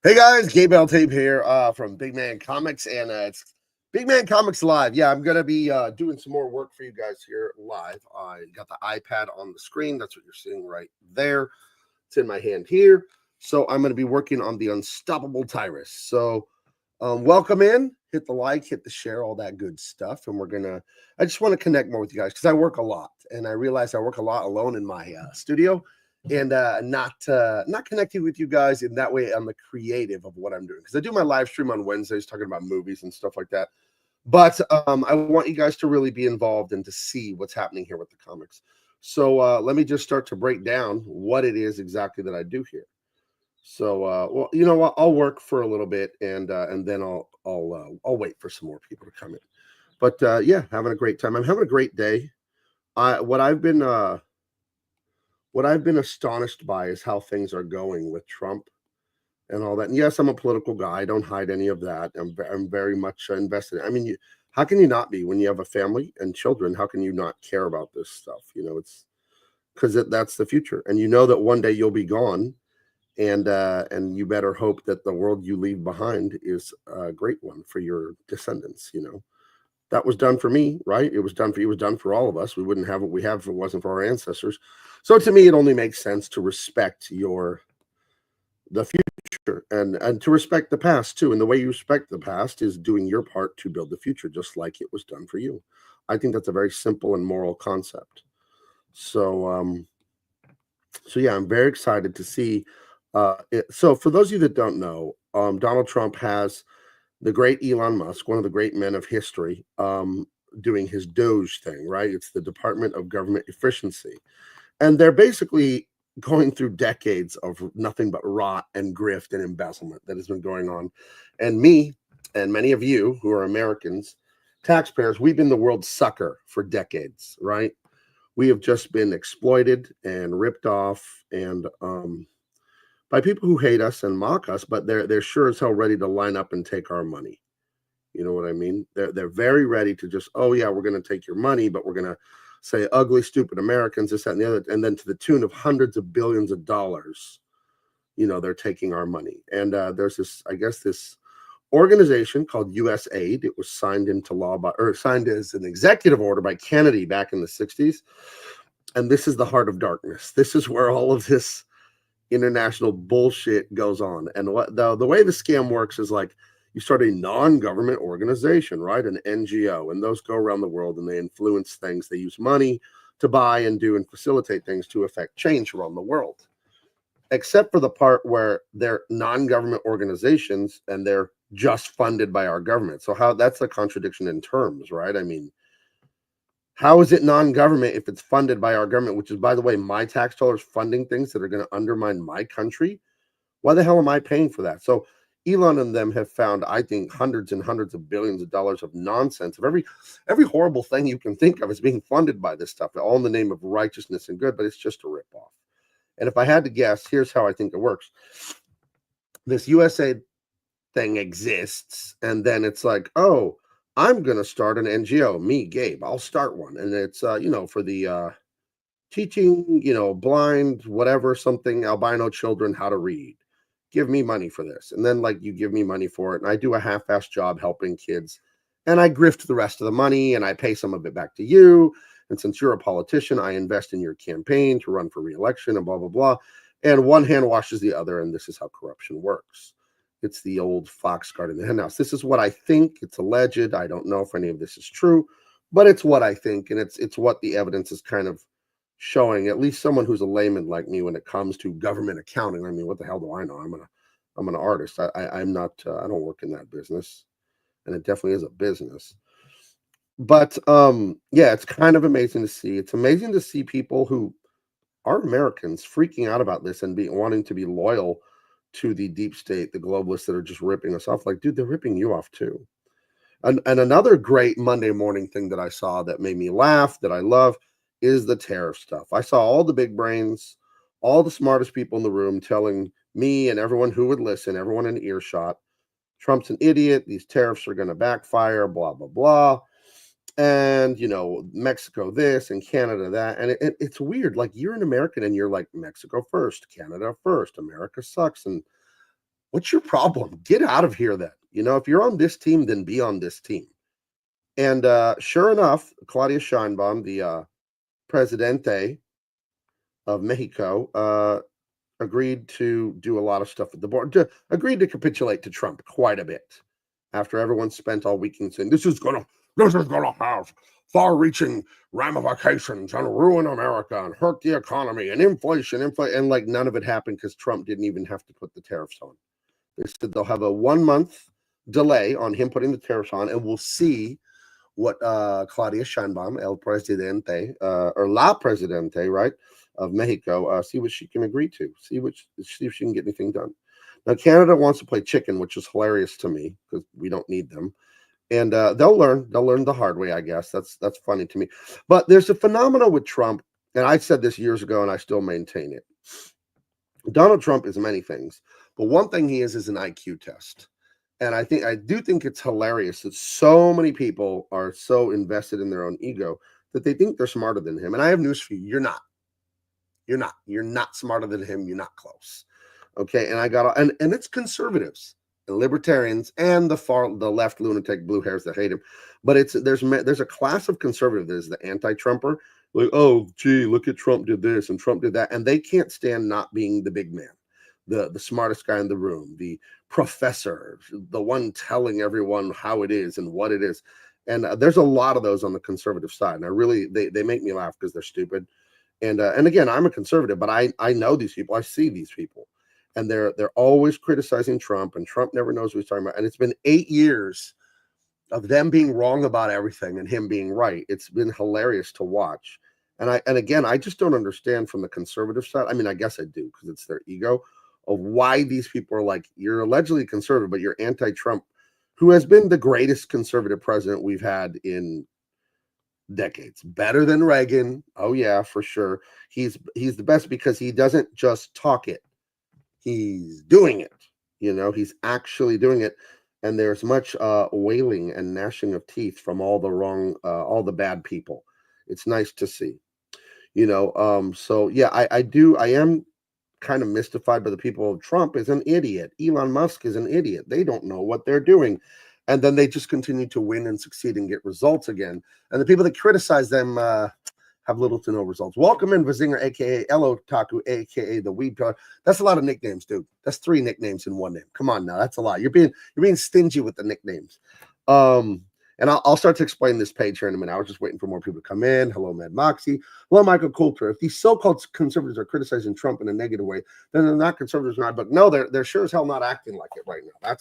Hey guys, Gabe Eltaeb here from Big Man Comics, and it's Big Man Comics Live. Yeah, I'm gonna be doing some more work for you guys here live. I got the iPad on the screen. That's what you're seeing right there. It's in my hand here. So I'm gonna be working on the Unstoppable Tyrus. So welcome in. Hit the like, hit the share, all that good stuff. And I just want to connect more with you guys because I work a lot, and I realize I work a lot alone in my studio and not connecting with you guys in that way on the creative of what I'm doing, because I do my live stream on Wednesdays talking about movies and stuff like that. But I want you guys to really be involved and to see what's happening here with the comics. So let me just start to break down what it is exactly that I do here. So well, you know what, I'll work for a little bit, and then I'll wait for some more people to come in. But yeah, having a great time. I'm having a great day. I what I've been astonished by is how things are going with Trump and all that. And yes, I'm a political guy. I don't hide any of that. I'm very much invested. I mean, how can you not be when you have a family and children? How can you not care about this stuff? It's because that's the future, and you know that one day you'll be gone, and you better hope that the world you leave behind is a great one for your descendants. That was done for me, right? It was done for all of us. We wouldn't have what we have if it wasn't for our ancestors. So to me, it only makes sense to respect the future, and to respect the past too. And the way you respect the past is doing your part to build the future, just like it was done for you. I think that's a very simple and moral concept. So so yeah, I'm very excited to see it. So for those of you that don't know, Donald Trump has the great Elon Musk, one of the great men of history, doing his Doge thing, right? It's the Department of Government Efficiency. And they're basically going through decades of nothing but rot and grift and embezzlement that has been going on. And me and many of you who are Americans, taxpayers, we've been the world's sucker for decades, right? We have just been exploited and ripped off, and by people who hate us and mock us, but they're sure as hell ready to line up and take our money. You know what I mean? They're very ready to just, oh yeah, we're going to take your money, but we're going to say ugly, stupid Americans, this, that, and the other, and then to the tune of hundreds of billions of dollars, they're taking our money. And there's this, I guess, this organization called USAID. It was signed into law or signed as an executive order by Kennedy back in the 60s. And this is the heart of darkness. This is where all of this international bullshit goes on. And what the way the scam works is like, you start a non-government organization, right? An NGO, and those go around the world and they influence things. They use money to buy and do and facilitate things to affect change around the world, except for the part where they're non-government organizations and they're just funded by our government. So how that's a contradiction in terms, right? I mean, how is it non-government if it's funded by our government, which is, by the way, my tax dollars funding things that are going to undermine my country? Why the hell am I paying for that? So Elon and them have found, I think, hundreds and hundreds of billions of dollars of nonsense, of every horrible thing you can think of is being funded by this stuff, all in the name of righteousness and good, but it's just a ripoff. And if I had to guess, here's how I think it works. This USA thing exists, and then it's like, oh, I'm going to start an NGO. Me, Gabe, I'll start one. And it's, for the teaching, blind, whatever, something, albino children how to read. Give me money for this. And then, like, you give me money for it, and I do a half-assed job helping kids, and I grift the rest of the money, and I pay some of it back to you. And since you're a politician, I invest in your campaign to run for re-election and blah, blah, blah. And one hand washes the other, and this is how corruption works. It's the old fox guarding the henhouse. This is what I think. It's alleged. I don't know if any of this is true, but it's what I think, and it's what the evidence is kind of showing. At least someone who's a layman like me when it comes to government accounting. I mean, what the hell do I know? I'm an artist. I'm not. I don't work in that business, and it definitely is a business. But yeah, it's kind of amazing to see. It's amazing to see people who are Americans freaking out about this and wanting to be loyal to the deep state, the globalists that are just ripping us off. Like, dude, they're ripping you off too. And another great Monday morning thing that I saw that made me laugh, that I love, is the tariff stuff. I saw all the big brains, all the smartest people in the room telling me and everyone who would listen, everyone in earshot, Trump's an idiot. These tariffs are going to backfire, blah, blah, blah. And, Mexico this and Canada that. And it's weird. Like, you're an American and you're like, Mexico first, Canada first, America sucks. And What's your problem? Get out of here then. You know, if you're on this team, then be on this team. And sure enough, Claudia Sheinbaum, the Presidente of Mexico, agreed to do a lot of stuff with the board, agreed to capitulate to Trump quite a bit after everyone spent all weekend saying this is gonna have far-reaching ramifications and ruin America and hurt the economy and inflation, and like none of it happened because Trump didn't even have to put the tariffs on. They said they'll have a 1-month delay on him putting the tariffs on, and we'll see what Claudia Sheinbaum, El Presidente, or La Presidente, right, of Mexico, see what she can agree to, see if she can get anything done. Now, Canada wants to play chicken, which is hilarious to me because we don't need them. And they'll learn the hard way, I guess. That's funny to me. But there's a phenomenon with Trump, and I said this years ago, and I still maintain it. Donald Trump is many things, but one thing he is an IQ test. And I do think it's hilarious that so many people are so invested in their own ego that they think they're smarter than him. And I have news for you. You're not. You're not smarter than him. You're not close. Okay. And and it's conservatives and libertarians and the left lunatic blue hairs that hate him. But there's a class of conservative that is the anti-Trumper. Like, oh, gee, look at Trump did this and Trump did that. And they can't stand not being the big man, the smartest guy in the room, the professor, the one telling everyone how it is and what it is. And there's a lot of those on the conservative side. And they make me laugh because they're stupid. And again, I'm a conservative, but I know these people. I see these people. And they're always criticizing Trump, and Trump never knows what he's talking about. And it's been 8 years of them being wrong about everything and him being right. It's been hilarious to watch. And again, I just don't understand from the conservative side. I mean, I guess I do because it's their ego of why these people are like, you're allegedly conservative, but you're anti-Trump, who has been the greatest conservative president we've had in decades. Better than Reagan. Oh yeah, for sure. He's the best because he doesn't just talk it. He's doing it. You know, he's actually doing it. And there's much wailing and gnashing of teeth from all the bad people. It's nice to see. You know, so yeah, I am kind of mystified by the people of Trump is an idiot. Elon Musk is an idiot. They don't know what they're doing. And then they just continue to win and succeed and get results again. And the people that criticize them have little to no results. Welcome in, Vizinger, a.k.a. Elo Taku, a.k.a. the Weed Killer. That's a lot of nicknames, dude. That's 3 nicknames in one name. Come on now. That's a lot. You're being stingy with the nicknames. And I'll start to explain this page here in a minute. I was just waiting for more people to come in. Hello, Mad Moxie. Hello, Michael Coulter. If these so-called conservatives are criticizing Trump in a negative way, then they're not conservatives, not. But no, they're sure as hell not acting like it right now.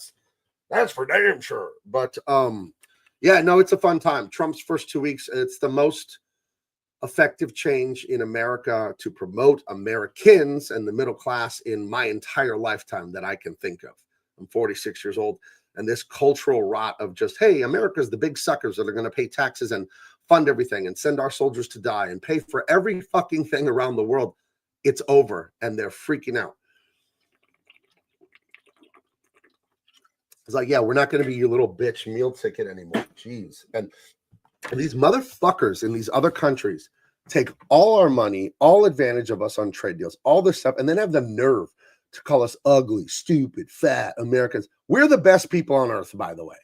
That's for damn sure. But yeah, no, it's a fun time. Trump's first 2 weeks, it's the most effective change in America to promote Americans and the middle class in my entire lifetime that I can think of. I'm 46 years old. And this cultural rot of just, hey, America's the big suckers that are going to pay taxes and fund everything and send our soldiers to die and pay for every fucking thing around the world. It's over. And they're freaking out. It's like, yeah, we're not going to be your little bitch meal ticket anymore. Jeez. And these motherfuckers in these other countries take all our money, all advantage of us on trade deals, all this stuff, and then have the nerve to call us ugly, stupid, fat Americans. We're the best people on earth, by the way.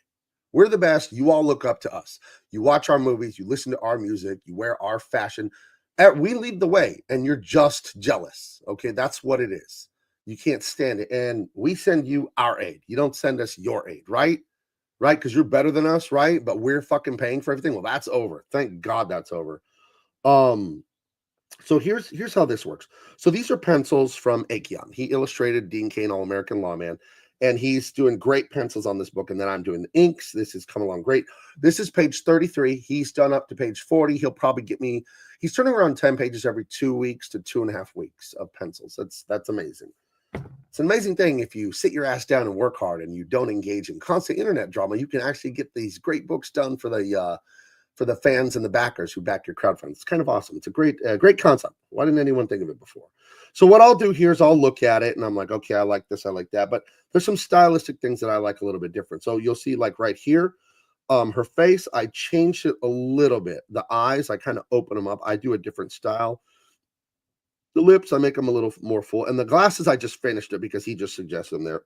We're the best. You all look up to us. You watch our movies. You listen to our music. You wear our fashion. We lead the way, and you're just jealous. Okay, that's what it is. You can't stand it. And we send you our aid. You don't send us your aid, right? Right? Because you're better than us, right? But we're fucking paying for everything. Well, that's over. Thank God that's over. So here's how this works. So these are pencils from Akeon. He illustrated Dean Cain, All-American Lawman, and he's doing great pencils on this book. And then I'm doing the inks. This has come along great. This is page 33. He's done up to page 40. He'll probably get me. He's turning around 10 pages every 2 weeks to 2.5 weeks of pencils. That's amazing. It's an amazing thing if you sit your ass down and work hard and you don't engage in constant internet drama. You can actually get these great books done for the fans and the backers who back your crowdfunding. It's kind of awesome. It's a great concept. Why didn't anyone think of it before? So what I'll do here is I'll look at it and I'm like, okay, I like this, I like that. But there's some stylistic things that I like a little bit different. So you'll see like right here, her face, I changed it a little bit. The eyes, I kind of open them up. I do a different style. The lips, I make them a little more full. And the glasses, I just finished it because he just suggested them there.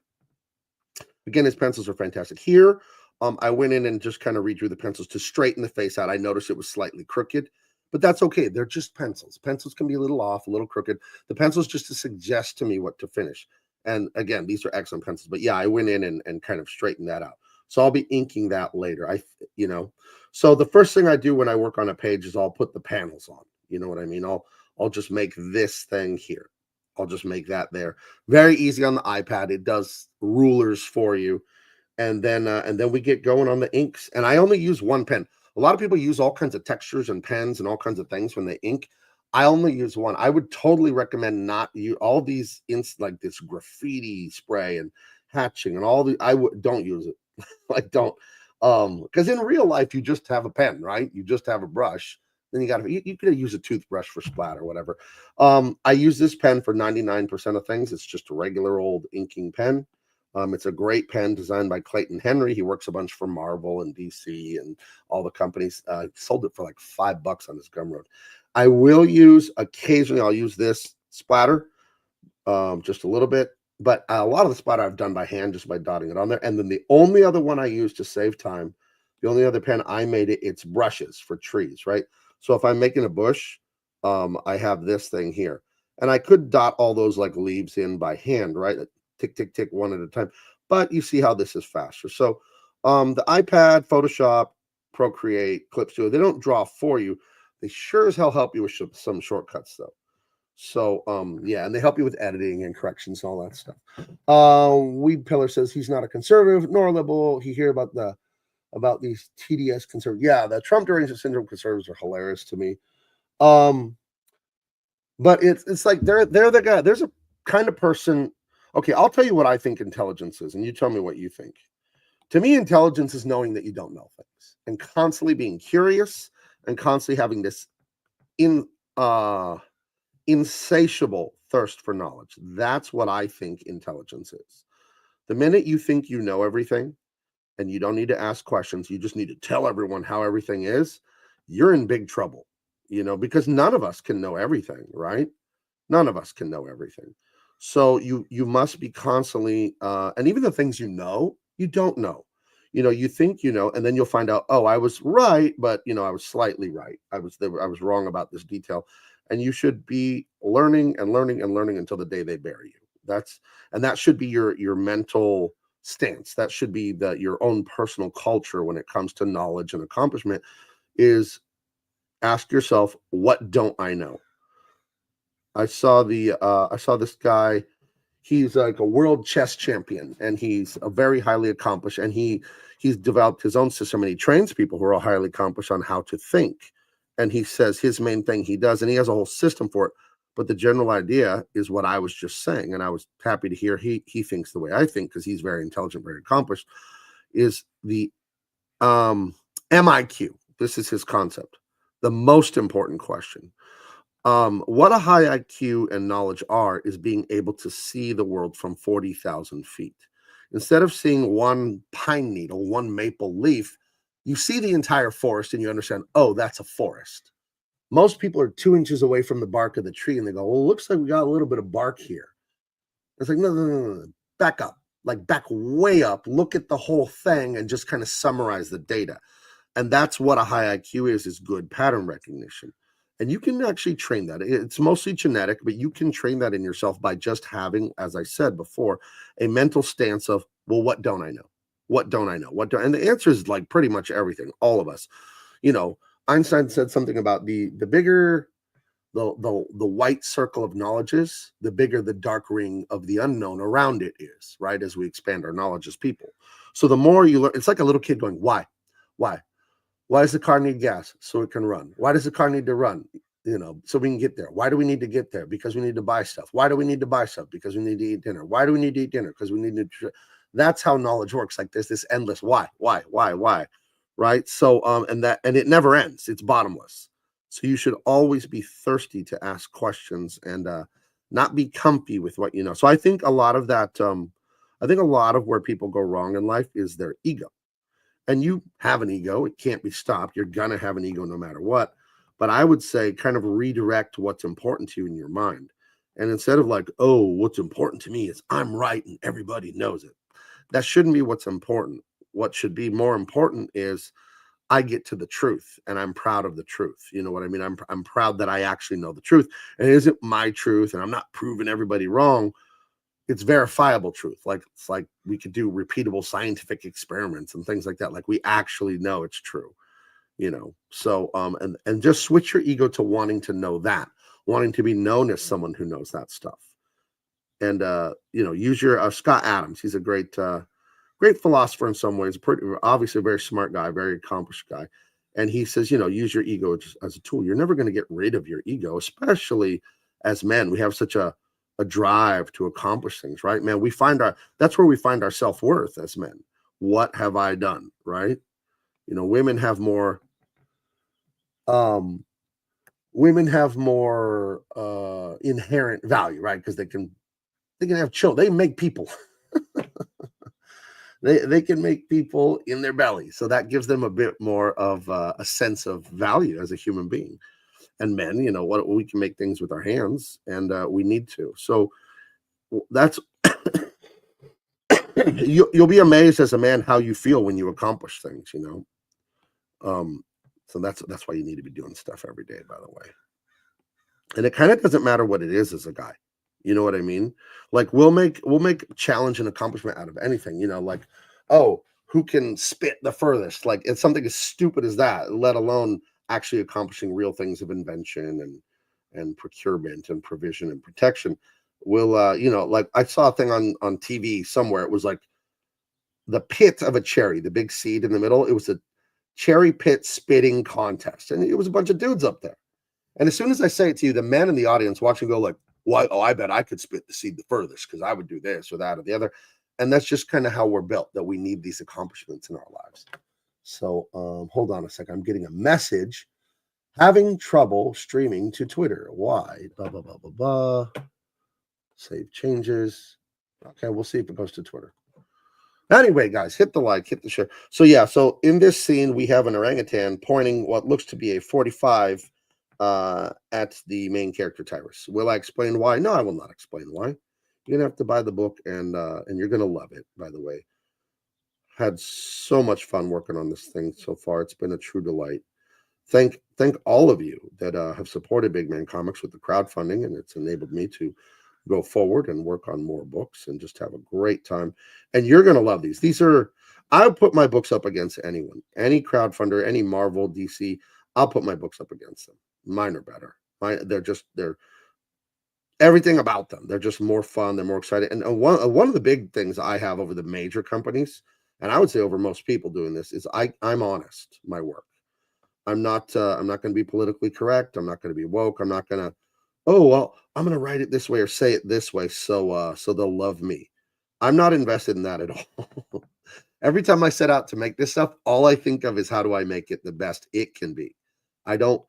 Again, his pencils are fantastic. Here, I went in and just kind of redrew the pencils to straighten the face out. I noticed it was slightly crooked, but that's okay. They're just pencils. Pencils can be a little off, a little crooked. The pencils just to suggest to me what to finish. And again, these are excellent pencils. But yeah, I went in and kind of straightened that out. So I'll be inking that later. You know, so the first thing I do when I work on a page is I'll put the panels on. You know what I mean? I'll just make this thing here. I'll just make that there. Very easy on the iPad. It does rulers for you, and then we get going on the inks. And I only use one pen. A lot of people use all kinds of textures and pens and all kinds of things when they ink. I only use one. I would totally recommend not you all these inks like this graffiti spray and hatching and all the. Don't use it. Like don't, because in real life you just have a pen, right? You just have a brush. Then you could use a toothbrush for splatter or whatever. I use this pen for 99% of things. It's just a regular old inking pen. It's a great pen designed by Clayton Henry. He works a bunch for Marvel and DC and all the companies. Sold it for like $5 on his Gumroad. I will use occasionally. I'll use this splatter, just a little bit, but a lot of the splatter I've done by hand, just by dotting it on there. And then the only other one I use to save time, the only other pen I made it's brushes for trees, right? So if I'm making a bush, I have this thing here, and I could dot all those like leaves in by hand, right? Tick, tick, tick, one at a time. But you see how this is faster. So the iPad, Photoshop, Procreate, Clip Studio, they don't draw for you. They sure as hell help you with some shortcuts, though. So yeah, and they help you with editing and corrections and all that stuff. Weed Pillar says he's not a conservative nor a liberal. He hear about these TDS conservatives. Yeah, the Trump derangement syndrome conservatives are hilarious to me. But it's like they're the guy. There's a kind of person. Okay, I'll tell you what I think intelligence is, and you tell me what you think. To me, intelligence is knowing that you don't know things and constantly being curious and constantly having this insatiable thirst for knowledge. That's what I think intelligence is. The minute you think you know everything and you don't need to ask questions, you just need to tell everyone how everything is, you're in big trouble, because none of us can know everything, right? None of us can know everything. So you must be constantly, and even the things you don't know. You think and then you'll find out, oh, I was right, but I was slightly right. I was wrong about this detail. And you should be learning and learning and learning until the day they bury you. That should be your mental stance. That should be your own personal culture when it comes to knowledge and accomplishment. Is ask yourself, what don't I know? I saw this guy. He's like a world chess champion, and he's a very highly accomplished. And he's developed his own system, and he trains people who are highly accomplished on how to think. And he says his main thing he does, and he has a whole system for it. But the general idea is what I was just saying, and I was happy to hear he thinks the way I think, because he's very intelligent, very accomplished. Is the MIQ? This is his concept. The most important question. What a high IQ and knowledge are is being able to see the world from 40,000 feet. Instead of seeing one pine needle, one maple leaf, you see the entire forest and you understand, oh, that's a forest. Most people are 2 inches away from the bark of the tree and they go, well, it looks like we got a little bit of bark here. It's like, no. Back up, like back way up, look at the whole thing and just kind of summarize the data. And that's what a high IQ is good pattern recognition. And you can actually train that. It's mostly genetic, but you can train that in yourself by just having, as I said before, a mental stance of, well, what don't I know? What don't I know? And the answer is like pretty much everything, all of us. Einstein said something about the bigger the white circle of knowledge is, the bigger the dark ring of the unknown around it is, right? As we expand our knowledge as people. So the more you learn, it's like a little kid going, why? Why does the car need gas? So it can run. Why does the car need to run? So we can get there. Why do we need to get there? Because we need to buy stuff. Why do we need to buy stuff? Because we need to eat dinner. Why do we need to eat dinner? Because we need to. That's how knowledge works. Like there's this endless why, right? So and it never ends. It's bottomless. So you should always be thirsty to ask questions and not be comfy with what you know. So I think a lot of that. I think a lot of where people go wrong in life is their ego. And you have an ego. It can't be stopped. You're going to have an ego no matter what. But I would say kind of redirect what's important to you in your mind. And instead of like, oh, what's important to me is I'm right and everybody knows it. That shouldn't be what's important. What should be more important is I get to the truth, and I'm proud of the truth. You know what I mean? I'm proud that I actually know the truth. And it isn't my truth, and I'm not proving everybody wrong. It's verifiable truth. Like it's like we could do repeatable scientific experiments and things like that. Like we actually know it's true, you know. So and just switch your ego to wanting to know that, wanting to be known as someone who knows that stuff. And you know, use your Scott Adams. He's a great philosopher in some ways, pretty obviously a very smart guy, very accomplished guy. And he says, you know, use your ego as a tool. You're never going to get rid of your ego, especially as men. We have such a drive to accomplish things, right? Man, that's where we find our self-worth as men. What have I done? Right? You know, women have more inherent value, right? Because they can have children, they can make people. They can make people in their belly, so that gives them a bit more of a sense of value as a human being. And men, you know what, we can make things with our hands, and we need to. So that's you'll be amazed as a man how you feel when you accomplish things, you know. So that's why you need to be doing stuff every day, by the way. And it kind of doesn't matter what it is as a guy. You know what I mean? Like we'll make challenge and accomplishment out of anything, you know, like, oh, who can spit the furthest? Like it's something as stupid as that, let alone actually accomplishing real things of invention and procurement and provision and protection. We'll you know, like I saw a thing on TV somewhere. It was like the pit of a cherry, the big seed in the middle. It was a cherry pit spitting contest. And it was a bunch of dudes up there. And as soon as I say it to you, the men in the audience watching go like, why? Oh, I bet I could spit the seed the furthest because I would do this or that or the other. And that's just kind of how we're built, that we need these accomplishments in our lives. So hold on a second. I'm getting a message. Having trouble streaming to Twitter. Why? Blah, blah, blah, blah, blah. Save changes. Okay, we'll see if it goes to Twitter. Anyway, guys, hit the like, hit the share. So yeah, so in this scene, we have an orangutan pointing what looks to be a 45 at the main character Tyrus. Will I explain why? No, I will not explain why. You're gonna have to buy the book, and you're gonna love it. By the way, had so much fun working on this thing so far. It's been a true delight. Thank all of you that have supported Big Man Comics with the crowdfunding, and it's enabled me to go forward and work on more books and just have a great time. And you're gonna love these. I'll put my books up against anyone, any crowdfunder, any Marvel, DC. I'll put my books up against them. Mine are better. They're everything about them. They're just more fun. They're more exciting. And one of the big things I have over the major companies, and I would say over most people doing this, is I'm honest. My work. I'm not going to be politically correct. I'm not going to be woke. I'm not going to, oh well, I'm going to write it this way or say it this way so they'll love me. I'm not invested in that at all. Every time I set out to make this stuff, all I think of is how do I make it the best it can be. I don't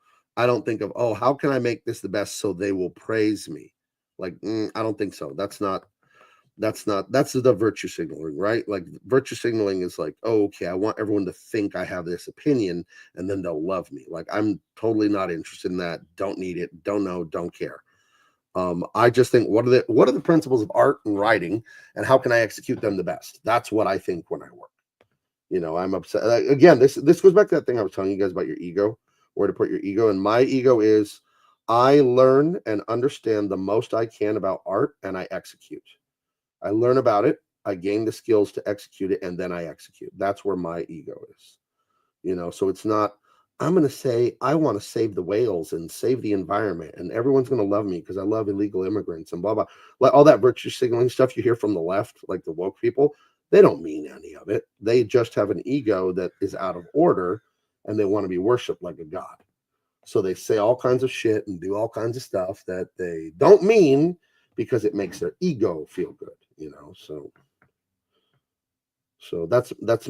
think of, oh, how can I make this the best so they will praise me? Like, I don't think so. That's the virtue signaling, right? Like virtue signaling is like, oh, okay, I want everyone to think I have this opinion and then they'll love me. Like I'm totally not interested in that. Don't need it. Don't know. Don't care. I just think what are the principles of art and writing, and how can I execute them the best? That's what I think when I work. You know, I'm upset. Again, this goes back to that thing I was telling you guys about your ego, where to put your ego. And my ego is I learn and understand the most I can about art, and I execute. I learn about it, I gain the skills to execute it, and then I execute. That's where my ego is. You know, so it's not, I'm going to say, I want to save the whales and save the environment, and everyone's going to love me because I love illegal immigrants and blah, blah. Like all that virtue signaling stuff you hear from the left, like the woke people, they don't mean any of it. They just have an ego that is out of order, and they want to be worshipped like a god. So they say all kinds of shit and do all kinds of stuff that they don't mean because it makes their ego feel good, you know. So that's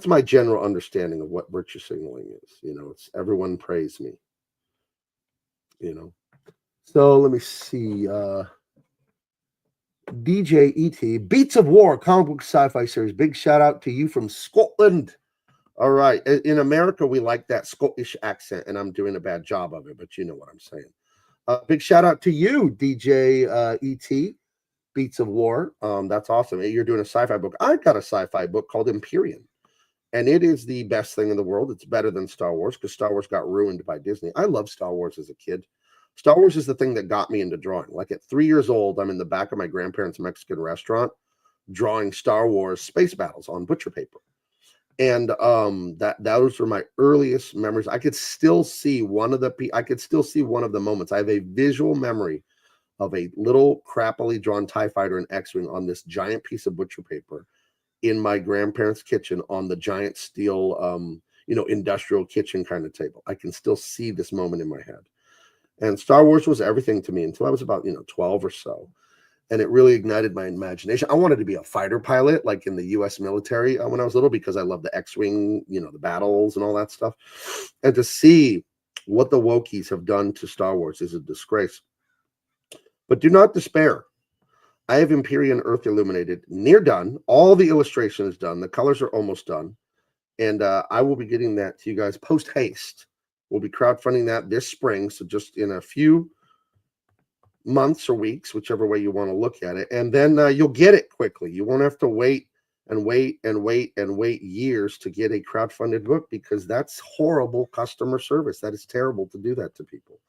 my general understanding of what virtue signaling is. You know, it's everyone praise me, you know. So let me see. DJ ET, Beats of War, comic book sci-fi series. Big shout out to you from Scotland. All right. In America, we like that Scottish accent, and I'm doing a bad job of it, but you know what I'm saying. Big shout out to you, DJ ET. Beats of War. That's awesome. You're doing a sci-fi book. I've got a sci-fi book called Empyrean, and it is the best thing in the world. It's better than Star Wars because Star Wars got ruined by Disney. I loved Star Wars as a kid. Star Wars is the thing that got me into drawing. Like at 3 years old, I'm in the back of my grandparents' Mexican restaurant drawing Star Wars space battles on butcher paper. And that those were my earliest memories. I could still see one of the moments. I have a visual memory of a little crappily drawn TIE fighter and X-Wing on this giant piece of butcher paper in my grandparents' kitchen on the giant steel industrial kitchen kind of table. I can still see this moment in my head. And Star Wars was everything to me until I was about 12 or so. And it really ignited my imagination. I wanted to be a fighter pilot, like in the U.S. military when I was little, because I loved the X-Wing, the battles and all that stuff. And to see what the Wokies have done to Star Wars is a disgrace. But do not despair. I have Empyrean Earth illuminated, near done. All the illustration is done. The colors are almost done. And I will be getting that to you guys post haste. We'll be crowdfunding that this spring. So just in a few months or weeks, whichever way you want to look at it. And then you'll get it quickly. You won't have to wait years to get a crowdfunded book, because that's horrible customer service. That is terrible to do that to people.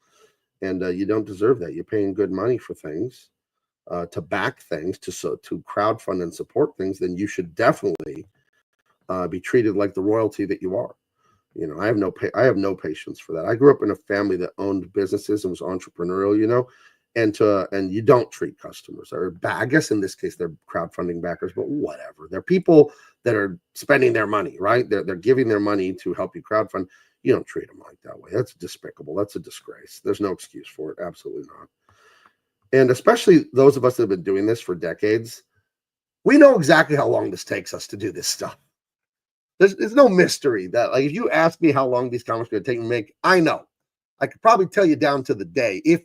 And you don't deserve that. You're paying good money for things, to back things, to crowdfund and support things. Then you should definitely be treated like the royalty that you are. I have no patience for that. I grew up in a family that owned businesses and was entrepreneurial, and you don't treat customers, or I guess in this case they're crowdfunding backers, but whatever. They're people that are spending their money, right? They're giving their money to help you crowdfund. You don't treat them like that way. That's despicable. That's a disgrace. There's no excuse for it. Absolutely not. And especially those of us that have been doing this for decades, we know exactly how long this takes us to do this stuff. There's no mystery that, like, if you ask me how long these comics are going to take me to make, I know. I could probably tell you down to the day, if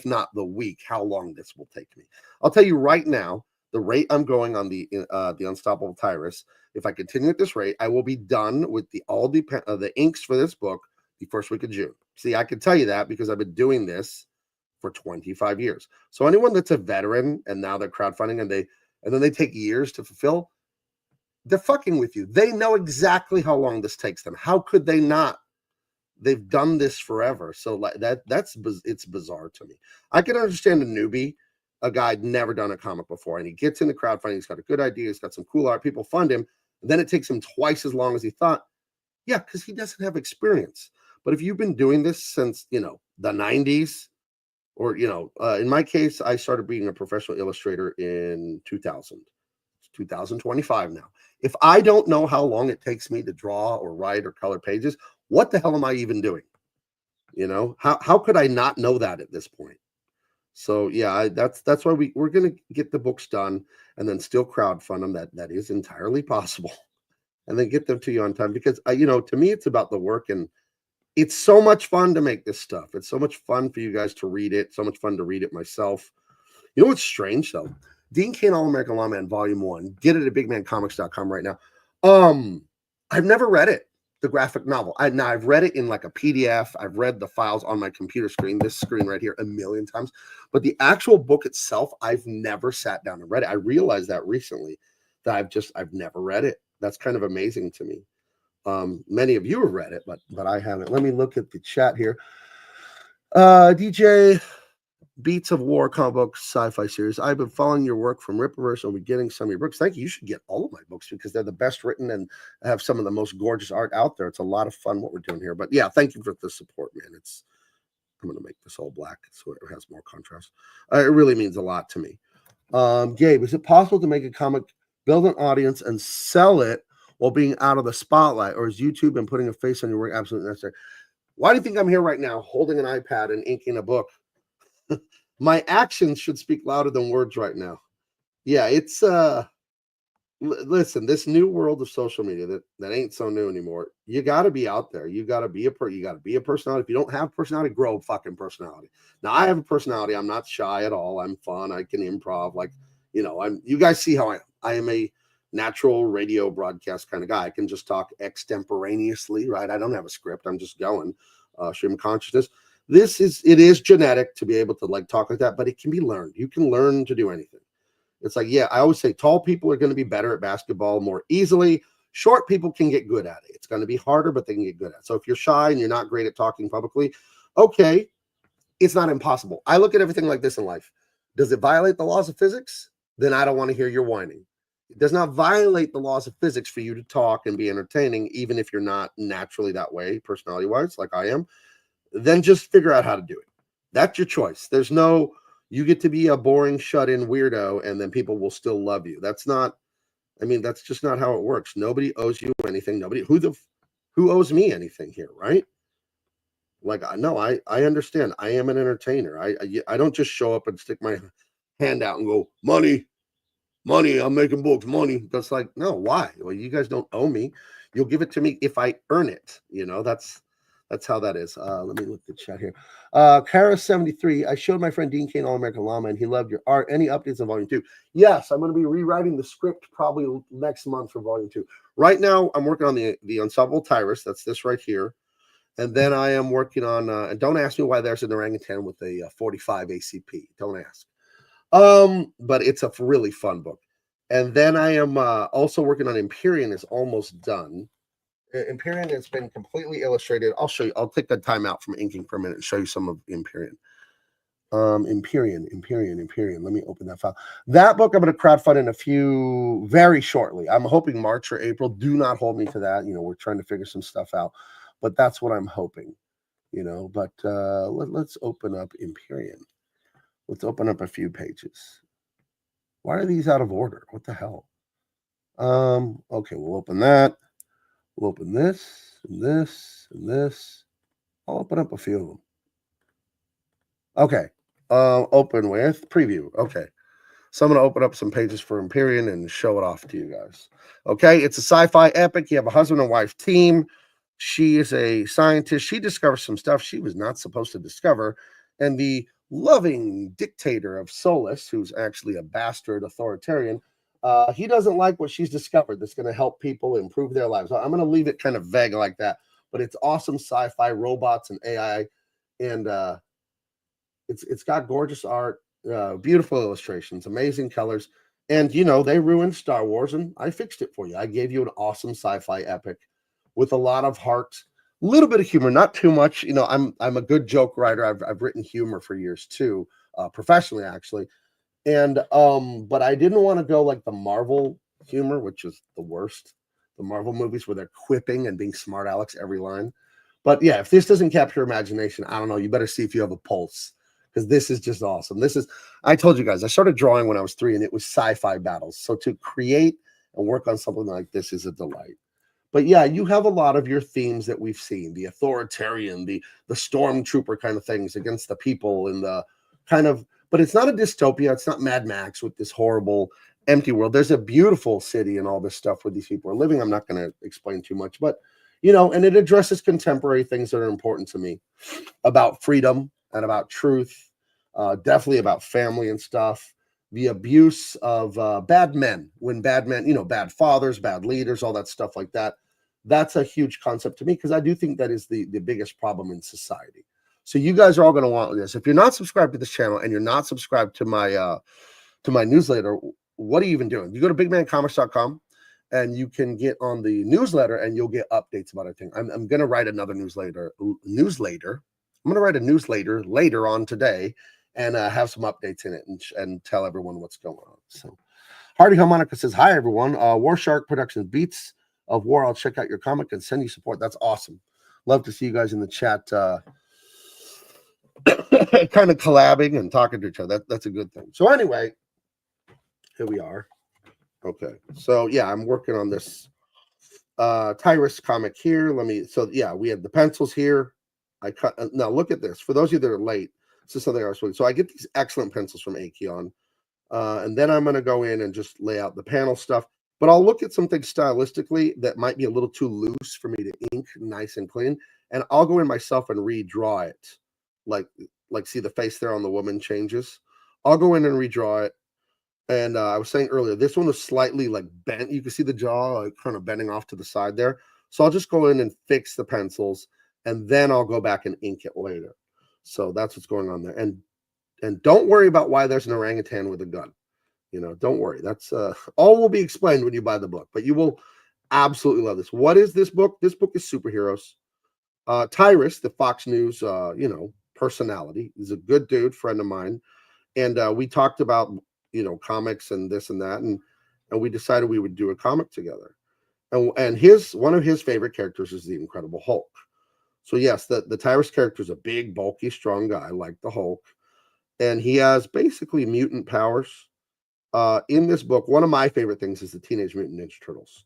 not the week, how long this will take me. I'll tell you right now, the rate I'm going on the Unstoppable Tyrus, if I continue at this rate, I will be done with the inks for this book the first week of June. See, I can tell you that because I've been doing this for 25 years. So anyone that's a veteran and now they're crowdfunding and then they take years to fulfill, they're fucking with you. They know exactly how long this takes them. How could they not? They've done this forever. So like it's bizarre to me. I can understand a newbie, a guy who'd never done a comic before, and he gets into crowdfunding. He's got a good idea. He's got some cool art. People fund him. And then it takes him twice as long as he thought. Yeah, because he doesn't have experience. But if you've been doing this since, the 90s, or, in my case, I started being a professional illustrator in 2000. It's 2025 now. If I don't know how long it takes me to draw or write or color pages, what the hell am I even doing? How could I not know that at this point? So yeah, that's why we're gonna get the books done and then still crowdfund them. That is entirely possible, and then get them to you on time, because to me it's about the work, and it's so much fun to make this stuff. It's so much fun for you guys to read it. So much fun to read it myself. You know what's strange though? Dean Cain All-American Lawman Volume 1. Get it at bigmancomics.com right now. I've never read it, the graphic novel. I've read it in like a PDF. I've read the files on my computer screen, this screen right here, a million times. But the actual book itself, I've never sat down and read it. I realized that recently, that I've never read it. That's kind of amazing to me. Many of you have read it, but I haven't. Let me look at the chat here. DJ Beats of War comic book sci-fi series. I've been following your work from Rippaverse and we're getting some of your books. Thank you. You should get all of my books because they're the best written and have some of the most gorgeous art out there. It's a lot of fun what we're doing here. But yeah, thank you for the support, man. I'm going to make this all black so it has more contrast. It really means a lot to me. Gabe, is it possible to make a comic, build an audience, and sell it while being out of the spotlight? Or is YouTube and putting a face on your work absolutely necessary? Why do you think I'm here right now holding an iPad and inking a book? My actions should speak louder than words right now. Yeah, it's listen, this new world of social media that ain't so new anymore. You got to be out there. You got to be a personality. If you don't have personality, grow a fucking personality. Now I have a personality. I'm not shy at all. I'm fun. I can improv. Like, you guys see how I am. I am a natural radio broadcast kind of guy. I can just talk extemporaneously, right? I don't have a script. I'm just going. Stream of consciousness. It is genetic to be able to like talk like that, but it can be learned. You can learn to do anything. It's like, yeah, I always say tall people are going to be better at basketball more easily. Short people can get good at it. It's going to be harder, but they can get good at it. So if you're shy and you're not great at talking publicly, okay, it's not impossible. I look at everything like this in life. Does it violate the laws of physics? Then I don't want to hear your whining. It does not violate the laws of physics for you to talk and be entertaining, even if you're not naturally that way, personality-wise, like I am. Then just figure out how to do it. That's your choice. There's no, you get to be a boring, shut-in weirdo, and then people will still love you. That's not, I mean, that's just not how it works. Nobody owes you anything. Nobody, who owes me anything here, right? Like, no, I understand. I am an entertainer. I don't just show up and stick my hand out and go, money, money, I'm making books, money. That's like, no, why? Well, you guys don't owe me. You'll give it to me if I earn it. That's how that is. Let me look at the chat here. Kara73, I showed my friend Dean Cain All-American LAWMAN. He loved your art. Any updates on volume 2? Yes, I'm going to be rewriting the script probably next month for volume 2. Right now, I'm working on the Unsolvable Tyrus. That's this right here. And then I am working on, and don't ask me why there's an orangutan with a 45 ACP. Don't ask. But it's a really fun book. And then I am also working on Empyrean. It's almost done. Empyrean has been completely illustrated. I'll show you. I'll take the time out from inking for a minute and show you some of Empyrean. Empyrean. Let me open that file. That book I'm going to crowdfund very shortly. I'm hoping March or April. Do not hold me to that. We're trying to figure some stuff out, but that's what I'm hoping. But let's open up Empyrean. Let's open up a few pages. Why are these out of order? What the hell? Okay, we'll open that. We'll open this and this and this. I'll open up a few of them. Okay. Open with preview. Okay. So I'm going to open up some pages for Empyrean and show it off to you guys. Okay. It's a sci-fi epic. You have a husband and wife team. She is a scientist. She discovers some stuff she was not supposed to discover. And the loving dictator of Solus, who's actually a bastard authoritarian, he doesn't like what she's discovered that's going to help people improve their lives. I'm going to leave it kind of vague like that, but it's awesome sci-fi, robots and AI, and it's got gorgeous art, beautiful illustrations, amazing colors, and they ruined Star Wars, and I fixed it for you. I gave you an awesome sci-fi epic with a lot of heart, a little bit of humor, not too much. I'm a good joke writer. I've written humor for years too, professionally actually. And but I didn't want to go like the Marvel humor, which is the worst. The Marvel movies where they're quipping and being smart Alex every line. But yeah, if this doesn't capture imagination, I don't know. You better see if you have a pulse, because this is just awesome. I told you guys, I started drawing when I was 3, and it was sci-fi battles. So to create and work on something like this is a delight. But yeah, you have a lot of your themes that we've seen, the authoritarian, the stormtrooper kind of things against the people, and the kind of, but it's not a dystopia. It's not Mad Max with this horrible empty world. There's a beautiful city and all this stuff where these people are living. I'm not going to explain too much, but and it addresses contemporary things that are important to me about freedom and about truth, definitely about family and stuff. The abuse of bad men, when bad men, bad fathers, bad leaders, all that stuff like that. That's a huge concept to me, because I do think that is the biggest problem in society. So you guys are all going to want this. If you're not subscribed to this channel and you're not subscribed to my newsletter, what are you even doing? You go to bigmancomics.com and you can get on the newsletter, and you'll get updates about everything. I'm going to write another newsletter. I'm going to write a newsletter later on today, and have some updates in it, and tell everyone what's going on. So Hardy Harmonica says, hi, everyone. War Shark Productions, Beats of War. I'll check out your comic and send you support. That's awesome. Love to see you guys in the chat, kind of collabing and talking to each other. That's a good thing. So anyway, here we are. Okay. So yeah, I'm working on this Tyrus comic here. So yeah, we have the pencils here. I cut, now look at this. For those of you that are late, this is something I was doing. So I get these excellent pencils from Acheon. And then I'm going to go in and just lay out the panel stuff. But I'll look at something stylistically that might be a little too loose for me to ink nice and clean. And I'll go in myself and redraw it. Like see the face there on the woman changes. I'll go in and redraw it. And I was saying earlier, this one was slightly like bent. You can see the jaw like kind of bending off to the side there. So I'll just go in and fix the pencils, and then I'll go back and ink it later. So that's what's going on there. And don't worry about why there's an orangutan with a gun. Don't worry. That's all will be explained when you buy the book, but you will absolutely love this. What is this book? This book is superheroes. Tyrus, the Fox News, personality, is a good dude, friend of mine, and we talked about comics and this and that, and we decided we would do a comic together. And his one of his favorite characters is the Incredible Hulk. So yes, the Tyrus character is a big, bulky, strong guy like the Hulk, and he has basically mutant powers. In this book, one of my favorite things is the Teenage Mutant Ninja Turtles.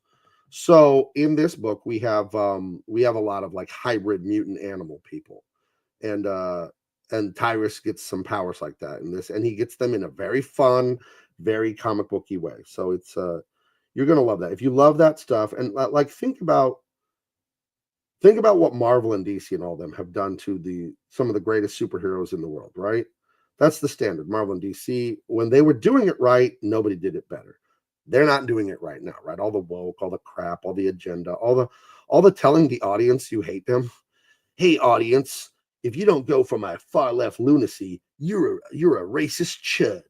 So in this book, we have a lot of like hybrid mutant animal people, and Tyrus gets some powers like that in this, and he gets them in a very fun, very comic booky way. So it's you're gonna love that if you love that stuff, and like think about what Marvel and DC and all them have done to some of the greatest superheroes in the world, right? That's the standard. Marvel and DC, when they were doing it right, nobody did it better. They're not doing it right now, right? All the woke, all the crap, all the agenda, all the telling the audience you hate them. Hey, audience, if you don't go for my far left lunacy, you're a racist chud.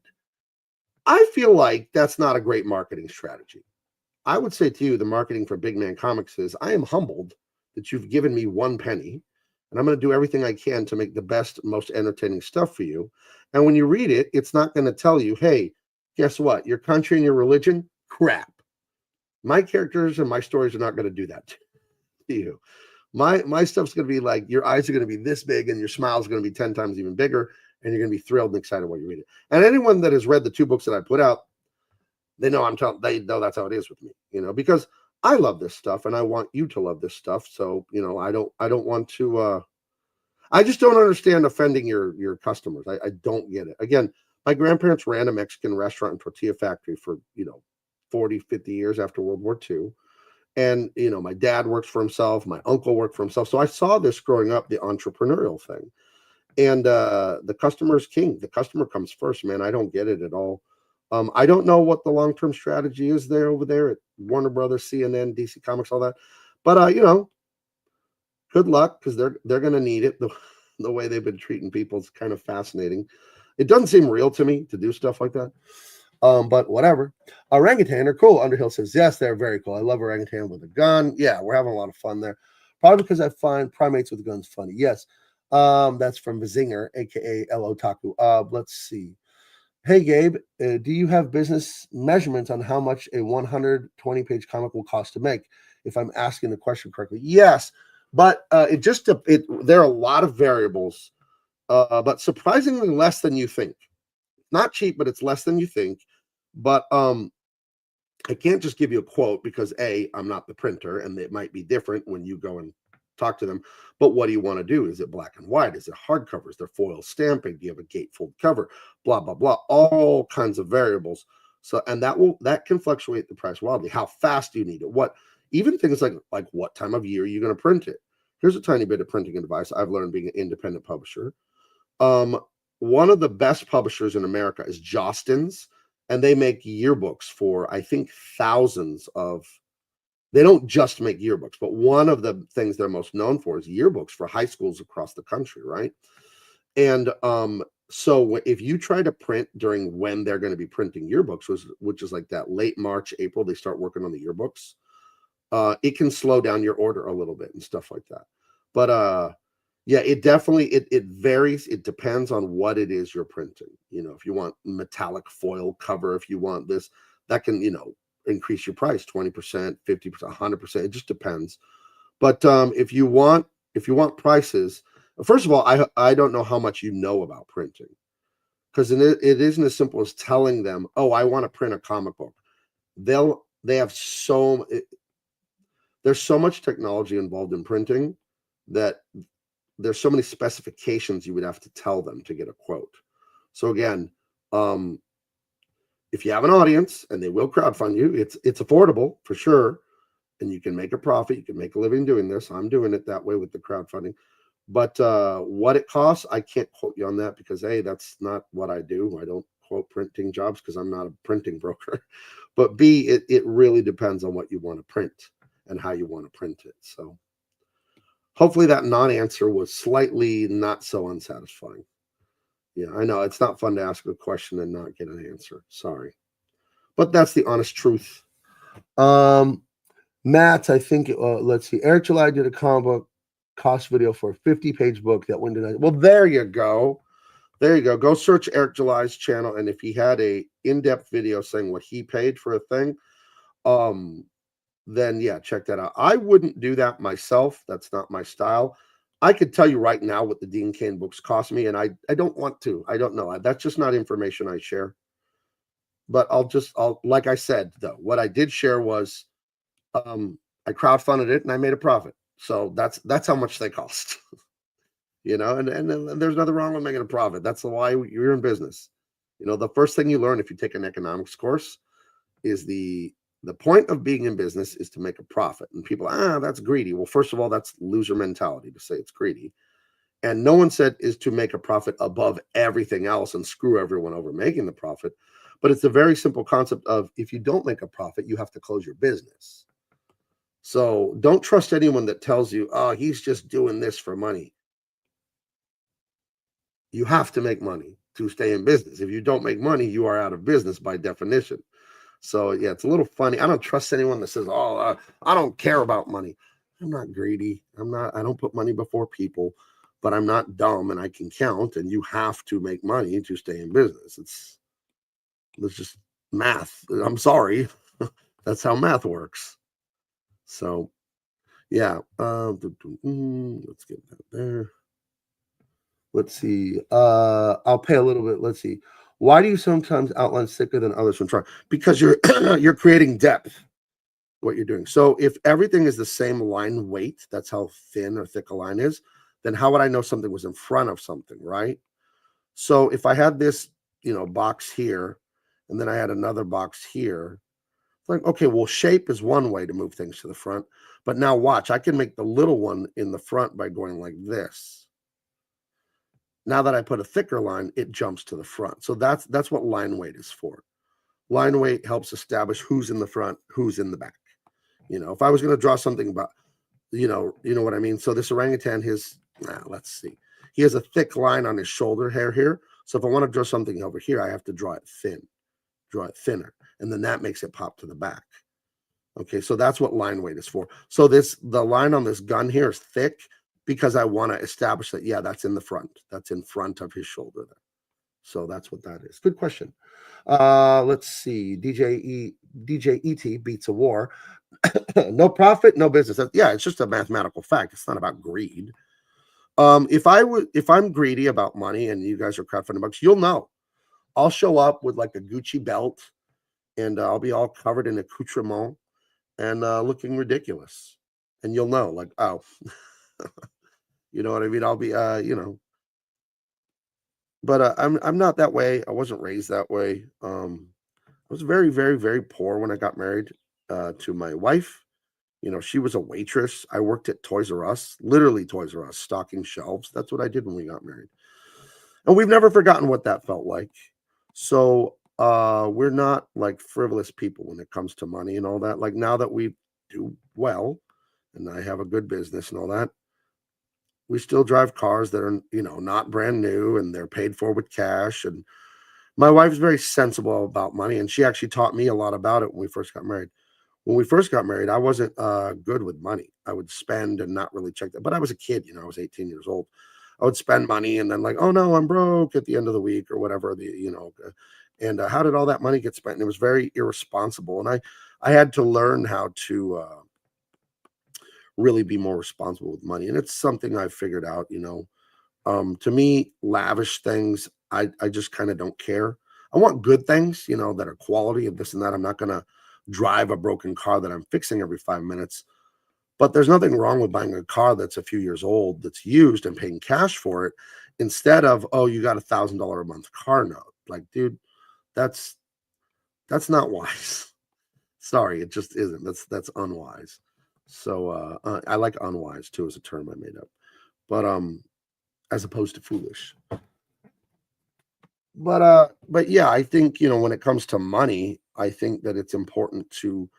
I feel like that's not a great marketing strategy. I would say to you, the marketing for Big Man Comics is, I am humbled that you've given me 1 penny, and I'm going to do everything I can to make the best, most entertaining stuff for you. And when you read it, it's not going to tell you, hey, guess what? Your country and your religion, crap. My characters and my stories are not going to do that to you. My stuff's going to be like, your eyes are going to be this big and your smile is going to be 10 times even bigger, and you're going to be thrilled and excited while you read it. And anyone that has read the 2 books that I put out, they know they know that's how it is with me, because I love this stuff and I want you to love this stuff. So, I don't want to, I just don't understand offending your customers. I don't get it. Again, my grandparents ran a Mexican restaurant and tortilla factory for, 40, 50 years after World War II. And, my dad works for himself. My uncle worked for himself. So I saw this growing up, the entrepreneurial thing. And the customer is king. The customer comes first, man. I don't get it at all. I don't know what the long-term strategy is over there at Warner Brothers, CNN, DC Comics, all that. But good luck, because they're going to need it. The way they've been treating people is kind of fascinating. It doesn't seem real to me to do stuff like that. But whatever. Orangutan are cool. Underhill says, yes, they're very cool. I love orangutan with a gun. Yeah, we're having a lot of fun there. Probably because I find primates with guns funny. Yes. That's from Vizinger, aka Eltaeb. Let's see. Hey, Gabe, do you have business measurements on how much a 120-page comic will cost to make? If I'm asking the question correctly, yes, but there are a lot of variables, but surprisingly less than you think. Not cheap, but it's less than you think. But I can't just give you a quote because I'm not the printer, and it might be different when you go and talk to them. But what do you want to do? Is it black and white? Is it hardcover? Is there foil stamping? Do you have a gatefold cover? Blah blah blah. All kinds of variables. So, and that can fluctuate the price wildly. How fast do you need it? What even things like what time of year are you going to print it? Here's a tiny bit of printing advice I've learned being an independent publisher. One of the best publishers in America is Jostens, and they make yearbooks for, I think, thousands of. They don't just make yearbooks, but one of the things they're most known for is yearbooks for high schools across the country, right? And so if you try to print during when they're going to be printing yearbooks, which is like that late March, April, they start working on the yearbooks, it can slow down your order a little bit and stuff like that. But yeah, it definitely it varies. It depends on what it is you're printing. If you want metallic foil cover, if you want this, that can increase your price 20%, 50%, 100%. It just depends. But if you want prices, first of all, I don't know how much you know about printing, because it isn't as simple as telling them, oh, I want to print a comic book. They have there's so much technology involved in printing that there's so many specifications you would have to tell them to get a quote. So again, if you have an audience and they will crowdfund you, it's affordable for sure, and you can make a profit. You can make a living doing this. I'm doing it that way with the crowdfunding. But what it costs, I can't quote you on that, because A, that's not what I do. I don't quote printing jobs because I'm not a printing broker. But B, it really depends on what you want to print and how you want to print it. So hopefully that non-answer was slightly not so unsatisfying. Yeah, I know it's not fun to ask a question and not get an answer. Sorry. but that's the honest truth. Um, Matt, I think, let's see, Eric July did a comic book cost video for a 50-page book that went tonight. Well, there you go. There you go. Go search Eric July's channel, and if he had a in-depth video saying what he paid for a thing, then yeah, check that out. I wouldn't do that myself. That's not my style. I could tell you right now what the Dean Cain books cost me, and I don't want to. I don't know. That's just not information I share. But I'll like I said though, what I did share was I crowdfunded it and I made a profit. So that's how much they cost. And there's nothing wrong with making a profit. That's why you're in business. The first thing you learn if you take an economics course is the point of being in business is to make a profit. And people, that's greedy. Well, first of all, that's loser mentality to say it's greedy. And no one said is to make a profit above everything else and screw everyone over making the profit. But it's a very simple concept of if you don't make a profit, you have to close your business. So don't trust anyone that tells you, oh, he's just doing this for money. You have to make money to stay in business. If you don't make money, you are out of business by definition. So yeah, it's a little funny. I don't trust anyone that says, "Oh, I don't care about money." I'm not greedy. I don't put money before people, but I'm not dumb and I can count. And you have to make money to stay in business. It's just math. I'm sorry, that's how math works. So yeah, let's get that there. Let's see. I'll pay a little bit. Let's see. Why do you sometimes outline thicker than others from chart? Because you're you're creating depth. What you're doing. So if everything is the same line weight, that's how thin or thick a line is, then how would I know something was in front of something, right? So if I had this, box here, and then I had another box here, it's like, okay, well, shape is one way to move things to the front. But now watch, I can make the little one in the front by going like this. Now that I put a thicker line, it jumps to the front. So that's what line weight is for. Line weight helps establish who's in the front, who's in the back. If I was going to draw something about, you know what I mean? So this orangutan, let's see. He has a thick line on his shoulder hair here. So if I want to draw something over here, I have to draw it thinner. And then that makes it pop to the back. Okay, so that's what line weight is for. So the line on this gun here is thick because I want to establish that, yeah, that's in the front. That's in front of his shoulder there. So that's what that is. Good question. Let's see. DJ ET beats a war. No profit, no business. Yeah, it's just a mathematical fact. It's not about greed. If I'm greedy about money and you guys are crowdfunding bucks, you'll know. I'll show up with like a Gucci belt and I'll be all covered in accoutrement and looking ridiculous. And you'll know, like, oh, you know what I mean? I'll be, but I'm not that way. I wasn't raised that way. I was very, very, very poor when I got married to my wife. She was a waitress. I worked at Toys R Us, literally Toys R Us, stocking shelves. That's what I did when we got married. And we've never forgotten what that felt like. So we're not like frivolous people when it comes to money and all that. Like now that we do well and I have a good business and all that, we still drive cars that are, not brand new and they're paid for with cash. And my wife's very sensible about money. And she actually taught me a lot about it when we first got married. When we first got married, I wasn't good with money. I would spend and not really check that. But I was a kid, I was 18 years old. I would spend money and then like, oh no, I'm broke at the end of the week or whatever. And how did all that money get spent? And it was very irresponsible. And I had to learn how to really be more responsible with money. And it's something I've figured out, to me, lavish things, I just kind of don't care. I want good things, that are quality of this and that. I'm not going to drive a broken car that I'm fixing every 5 minutes. But there's nothing wrong with buying a car that's a few years old, that's used and paying cash for it instead of, oh, you got $1,000 a month car note. Like, dude, that's not wise. Sorry, it just isn't. That's unwise. So I like unwise too as a term I made up. But as opposed to foolish. But yeah, I think, when it comes to money, I think that it's important to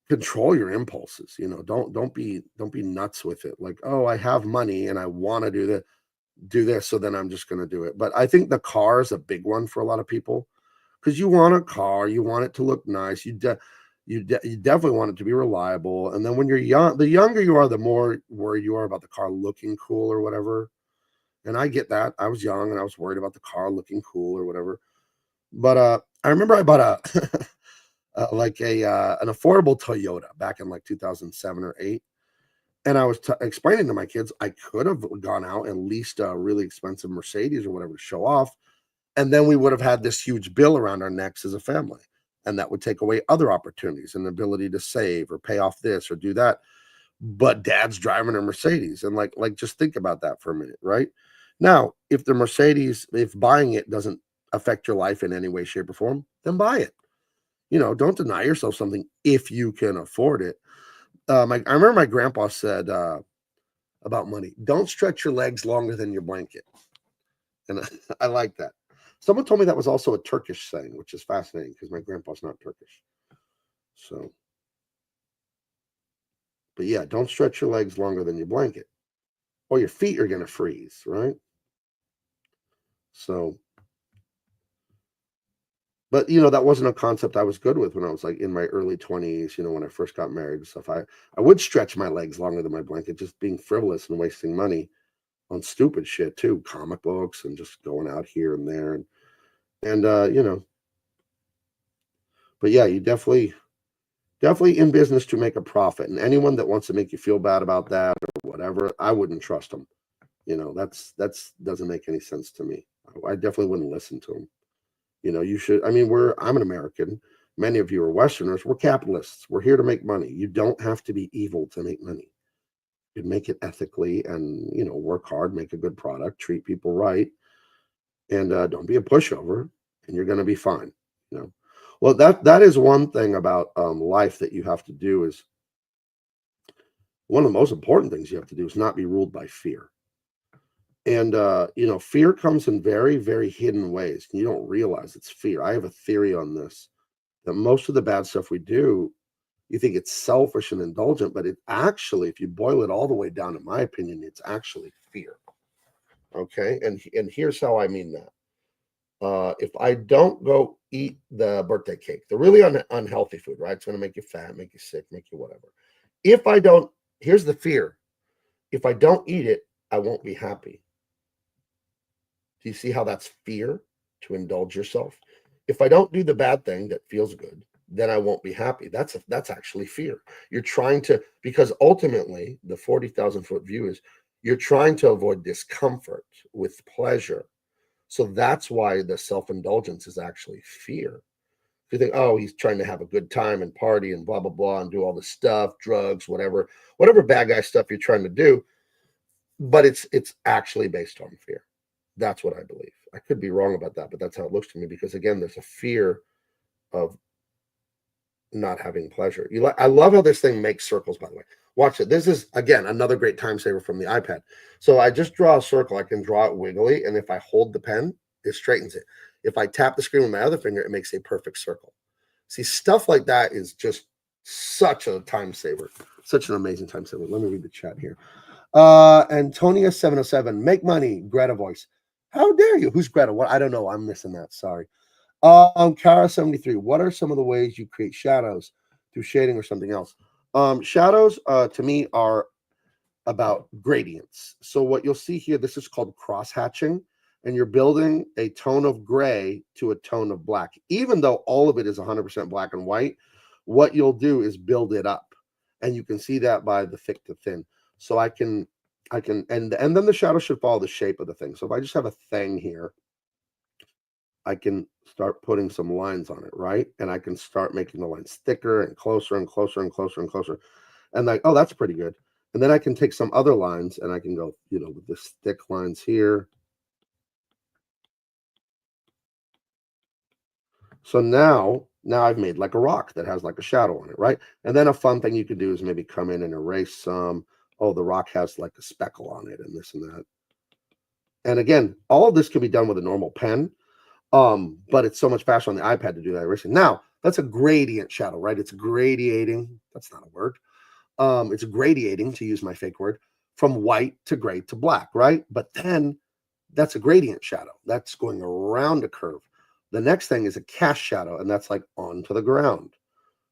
control your impulses. Don't be nuts with it. Like, oh, I have money and I want to do this, so then I'm just going to do it. But I think the car is a big one for a lot of people because you want a car, you want it to look nice, you definitely want it to be reliable. And then when you're young, the younger you are, the more worried you are about the car looking cool or whatever. And I get that. I was young and I was worried about the car looking cool or whatever. But I remember I bought a like a an affordable Toyota back in like 2007 or 8. And I was explaining to my kids I could have gone out and leased a really expensive Mercedes or whatever to show off, and then we would have had this huge bill around our necks as a family, and that would take away other opportunities and the ability to save or pay off this or do that. But dad's driving a Mercedes, and like just think about that for a minute, right? Now, if the Mercedes, if buying it doesn't affect your life in any way, shape, or form, then buy it. Don't deny yourself something if you can afford it. I remember my grandpa said about money, don't stretch your legs longer than your blanket. And I like that. Someone told me that was also a Turkish saying, which is fascinating because my grandpa's not Turkish. So, but yeah, don't stretch your legs longer than your blanket or your feet are going to freeze, right? So, but that wasn't a concept I was good with when I was like in my early 20s, when I first got married and stuff. I would stretch my legs longer than my blanket, just being frivolous and wasting money on stupid shit too, comic books and just going out here and there. And but yeah, you definitely in business to make a profit. And anyone that wants to make you feel bad about that or whatever, I wouldn't trust them. That's doesn't make any sense to me. I definitely wouldn't listen to them. You should. I mean, I'm an American. Many of you are Westerners. We're capitalists. We're here to make money. You don't have to be evil to make money. You can make it ethically and work hard, make a good product, treat people right, and don't be a pushover, and you're going to be fine. You know. Well, that is one thing about life that you have to do is one of the most important things you have to do is not be ruled by fear. And fear comes in very, very hidden ways. And you don't realize it's fear. I have a theory on this that most of the bad stuff we do, you think it's selfish and indulgent, but it actually, if you boil it all the way down, in my opinion, it's actually fear. Okay, and here's how I mean that. If I don't go eat the birthday cake, the really unhealthy food, right? It's going to make you fat, make you sick, make you whatever. If I don't, here's the fear. If I don't eat it, I won't be happy. Do you see how that's fear to indulge yourself? If I don't do the bad thing that feels good, then I won't be happy. That's actually fear. You're trying to, because ultimately the 40,000-foot view is you're trying to avoid discomfort with pleasure. So that's why the self-indulgence is actually fear. You think, oh, he's trying to have a good time and party and blah, blah, blah, and do all this stuff, drugs, whatever bad guy stuff you're trying to do. But it's actually based on fear. That's what I believe. I could be wrong about that, but that's how it looks to me. Because again, there's a fear of not having pleasure. I love how this thing makes circles, by the way. Watch it. This is, again, another great time saver from the iPad. So I just draw a circle. I can draw it wiggly, and if I hold the pen, it straightens it. If I tap the screen with my other finger, it makes a perfect circle. See, stuff like that is just such a time saver. Such an amazing time saver. Let me read the chat here. Antonia 707, make money, Greta voice. How dare you? Who's Greta? What? I don't know. I'm missing that. Sorry. Kara 73, what are some of the ways you create shadows through shading or something else? Shadows to me are about gradients. So what you'll see here, this is called cross hatching, and you're building a tone of gray to a tone of black. Even though all of it is 100% black and white, what you'll do is build it up. And you can see that by the thick to thin. So I can, and then the shadow should follow the shape of the thing. So if I just have a thing here, I can start putting some lines on it, right? And I can start making the lines thicker and closer and closer and closer and closer. And like, oh, that's pretty good. And then I can take some other lines and I can go, with this thick lines here. So now I've made like a rock that has like a shadow on it, right? And then a fun thing you could do is maybe come in and erase some. Oh, the rock has like a speckle on it and this and that. And again, all of this can be done with a normal pen. But it's so much faster on the iPad to do that erasing. Now, that's a gradient shadow, right? It's gradiating. That's not a word. It's gradiating, to use my fake word, from white to gray to black, right? But then that's a gradient shadow. That's going around a curve. The next thing is a cast shadow, and that's like onto the ground.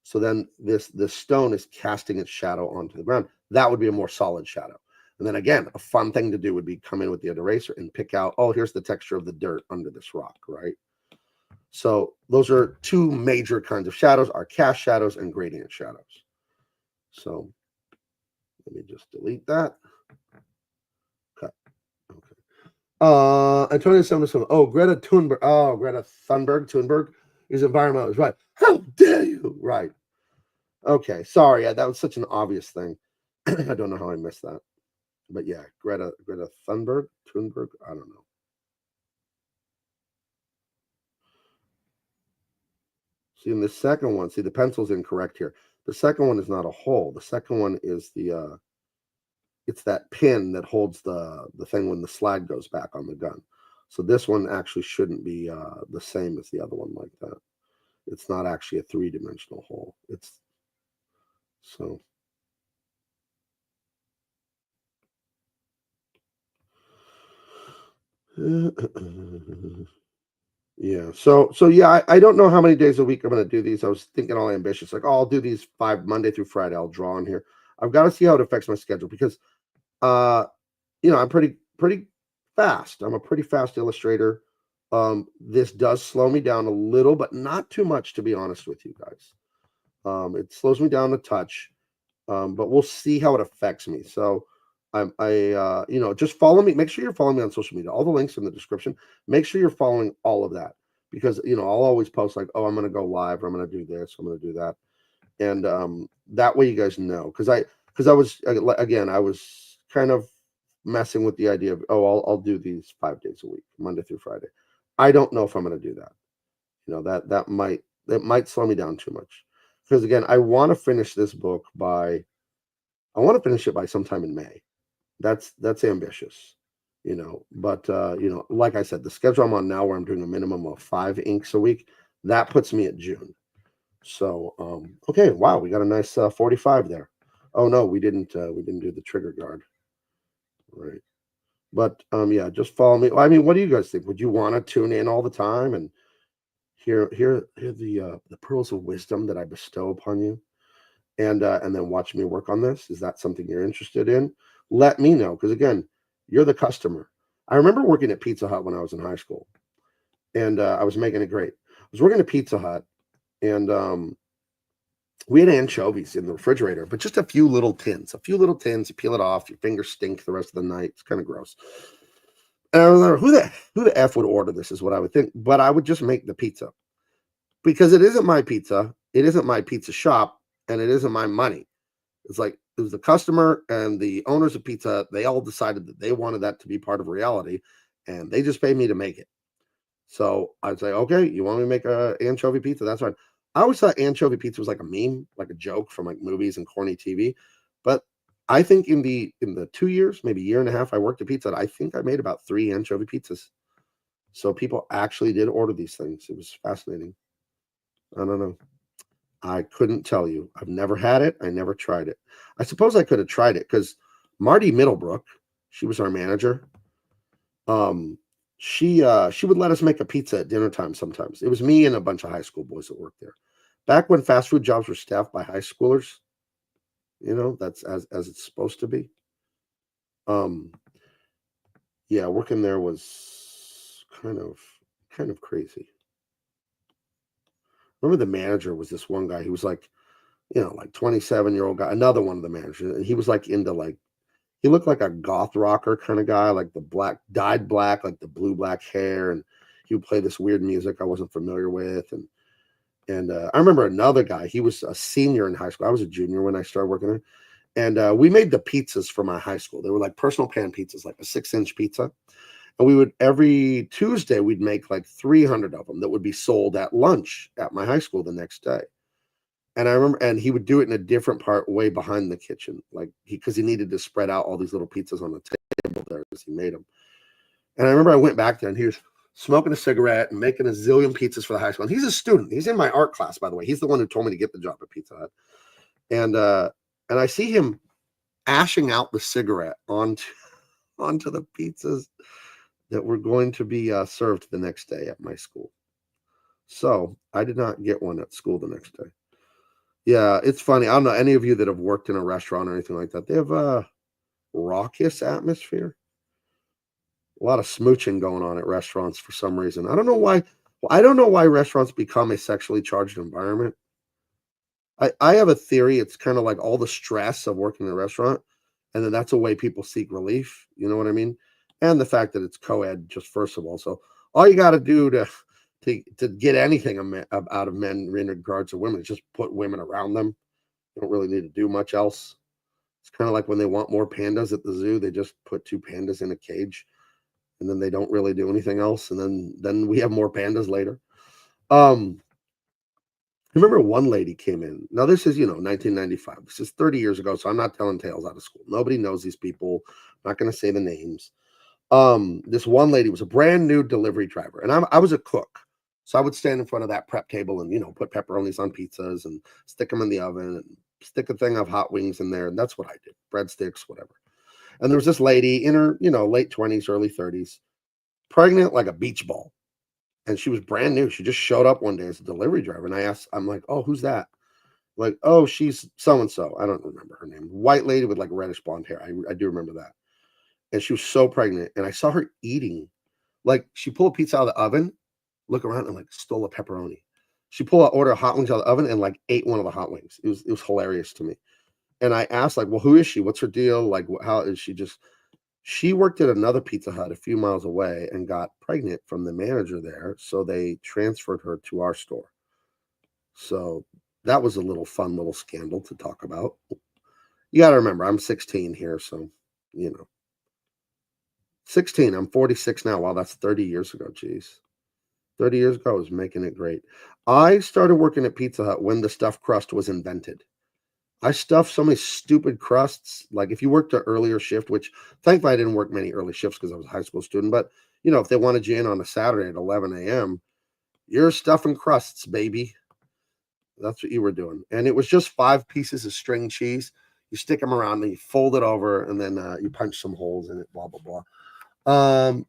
So then this stone is casting its shadow onto the ground. That would be a more solid shadow. And then again, a fun thing to do would be come in with the eraser and pick out, oh, here's the texture of the dirt under this rock, right? So those are two major kinds of shadows, are cast shadows and gradient shadows. So let me just delete that. Okay. Antonio 77. Oh, Greta Thunberg. Oh, Greta Thunberg is environmentalist. Right. How dare you? Right. Okay. Sorry. That was such an obvious thing. I don't know how I missed that. But yeah, Greta Thunberg. I don't know. See, in the second one, see, the pencil's incorrect here. The second one is not a hole. The second one is the it's that pin that holds the thing when the slag goes back on the gun. So this one actually shouldn't be the same as the other one like that. It's not actually a three-dimensional hole. It's so. Yeah. So yeah, I don't know how many days a week I'm going to do these. I was thinking all ambitious, like, oh, I'll do these 5 Monday through Friday. I'll draw on here. I've got to see how it affects my schedule because, I'm pretty fast. I'm a pretty fast illustrator. This does slow me down a little, but not too much, to be honest with you guys. It slows me down a touch, but we'll see how it affects me. So just follow me. Make sure you're following me on social media. All the links in the description. Make sure you're following all of that because I'll always post like, oh, I'm going to go live, or I'm going to do this, I'm going to do that, and that way you guys know. Because I was kind of messing with the idea of, oh, I'll do these 5 days a week, Monday through Friday. I don't know if I'm going to do that. That might slow me down too much because again, I want to finish this book by sometime in May. That's ambitious, but like I said, the schedule I'm on now where I'm doing a minimum of 5 inks a week, that puts me at June. So okay, wow, we got a nice 45 there. Oh no, we didn't do the trigger guard, right? But yeah, just follow me. I mean, what do you guys think? Would you want to tune in all the time and hear the pearls of wisdom that I bestow upon you, and then watch me work on this? Is that something you're interested in? Let me know, because again, you're the customer. I remember working at Pizza Hut when I was in high school, and I was making it great. I was working at Pizza Hut, and we had anchovies in the refrigerator, but just a few little tins. You peel it off, your fingers stink the rest of the night. It's kind of gross. And I was like, who the F would order this is what I would think. But I would just make the pizza because it isn't my pizza. It isn't my pizza shop, and it isn't my money. It's like it was the customer and the owners of pizza. They all decided that they wanted that to be part of reality, and they just paid me to make it. So I'd say, okay, you want me to make a anchovy pizza? That's fine. I always thought anchovy pizza was like a meme, like a joke from like movies and corny TV. But I think in the 2 years, maybe year and a half I worked at Pizza Hut, I think I made about 3 anchovy pizzas. So people actually did order these things. It was fascinating. I don't know. I couldn't tell you. I've never had it. I never tried it. I suppose I could have tried it because Marty Middlebrook, she was our manager. She would let us make a pizza at dinner time sometimes. It was me and a bunch of high school boys that worked there. Back when fast food jobs were staffed by high schoolers, that's as it's supposed to be. Yeah, working there was kind of crazy. Remember the manager was this one guy. He was like, like 27-year-old guy, another one of the managers, and he was like into like, he looked like a goth rocker kind of guy, like dyed black, like the blue black hair, and he would play this weird music I wasn't familiar with, and I remember another guy. He was a senior in high school. I was a junior when I started working there, and we made the pizzas for my high school. They were like personal pan pizzas, like a 6-inch pizza, and we would every Tuesday we'd make like 300 of them that would be sold at lunch at my high school the next day. And I remember, and he would do it in a different part way behind the kitchen, like because he needed to spread out all these little pizzas on the table there as he made them. And I remember I went back there and he was smoking a cigarette and making a zillion pizzas for the high school. And he's a student. He's in my art class, by the way. He's the one who told me to get the job at Pizza Hut. And I see him ashing out the cigarette onto the pizzas that were going to be served the next day at my school. So I did not get one at school the next day. Yeah, it's funny. I don't know any of you that have worked in a restaurant or anything like that. They have a raucous atmosphere. A lot of smooching going on at restaurants for some reason. I don't know why. I don't know why restaurants become a sexually charged environment. I have a theory. It's kind of like all the stress of working in a restaurant, and then that's a way people seek relief. You know what I mean? And the fact that it's co-ed, just first of all. So all you got to do to get anything out of men in regards to women is just put women around them. You don't really need to do much else. It's kind of like when they want more pandas at the zoo, they just put two pandas in a cage, and then they don't really do anything else, and then we have more pandas later. I remember one lady came in. Now this is 1995. This is 30 years ago, so I'm not telling tales out of school. Nobody knows these people. I'm not going to say the names. This one lady was a brand new delivery driver, and I was a cook, so I would stand in front of that prep table and put pepperonis on pizzas and stick them in the oven and stick a thing of hot wings in there, and that's what I did. Breadsticks, whatever. And there was this lady in her late 20s, early 30s, pregnant like a beach ball. And she was brand new. She just showed up one day as a delivery driver. And I'm like, oh, who's that? Like, oh, she's so and so. I don't remember her name. White lady with like reddish blonde hair. I do remember that. And she was so pregnant. And I saw her eating. Like, she pulled a pizza out of the oven, look around, and like stole a pepperoni. She pulled out order of hot wings out of the oven and like ate one of the hot wings. It was hilarious to me. And I asked, like, well, who is she? What's her deal? Like, how is she just she worked at another Pizza Hut a few miles away and got pregnant from the manager there, so they transferred her to our store. So that was a little fun little scandal to talk about. You got to remember, I'm 16 here, so you know, 16. I'm 46 now. Wow, that's 30 years ago. Jeez, 30 years ago, I was making it great. I started working at Pizza Hut when the stuffed crust was invented. I stuffed so many stupid crusts. Like if you worked an earlier shift, which thankfully I didn't work many early shifts because I was a high school student, but if they wanted you in on a Saturday at 11 a.m., you're stuffing crusts, baby. That's what you were doing. And it was just 5 pieces of string cheese. You stick them around and you fold it over and then you punch some holes in it, blah, blah, blah.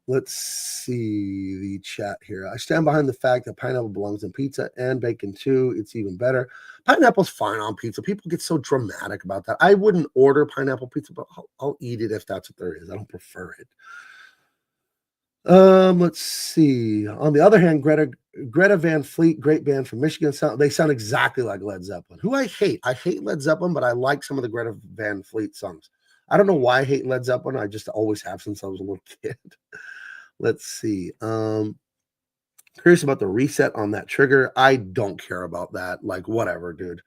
Let's see the chat here. I stand behind the fact that pineapple belongs in pizza and bacon too. It's even better. Pineapple's fine on pizza. People get so dramatic about that. I wouldn't order pineapple pizza, but I'll eat it if that's what there is. I don't prefer it. Let's see. On the other hand, Greta Van Fleet, great band from Michigan. They sound exactly like Led Zeppelin, who I hate. I hate Led Zeppelin, but I like some of the Greta Van Fleet songs. I don't know why I hate Led Zeppelin. I just always have since I was a little kid. Let's see. Curious about the reset on that trigger. I don't care about that. Like, whatever, dude.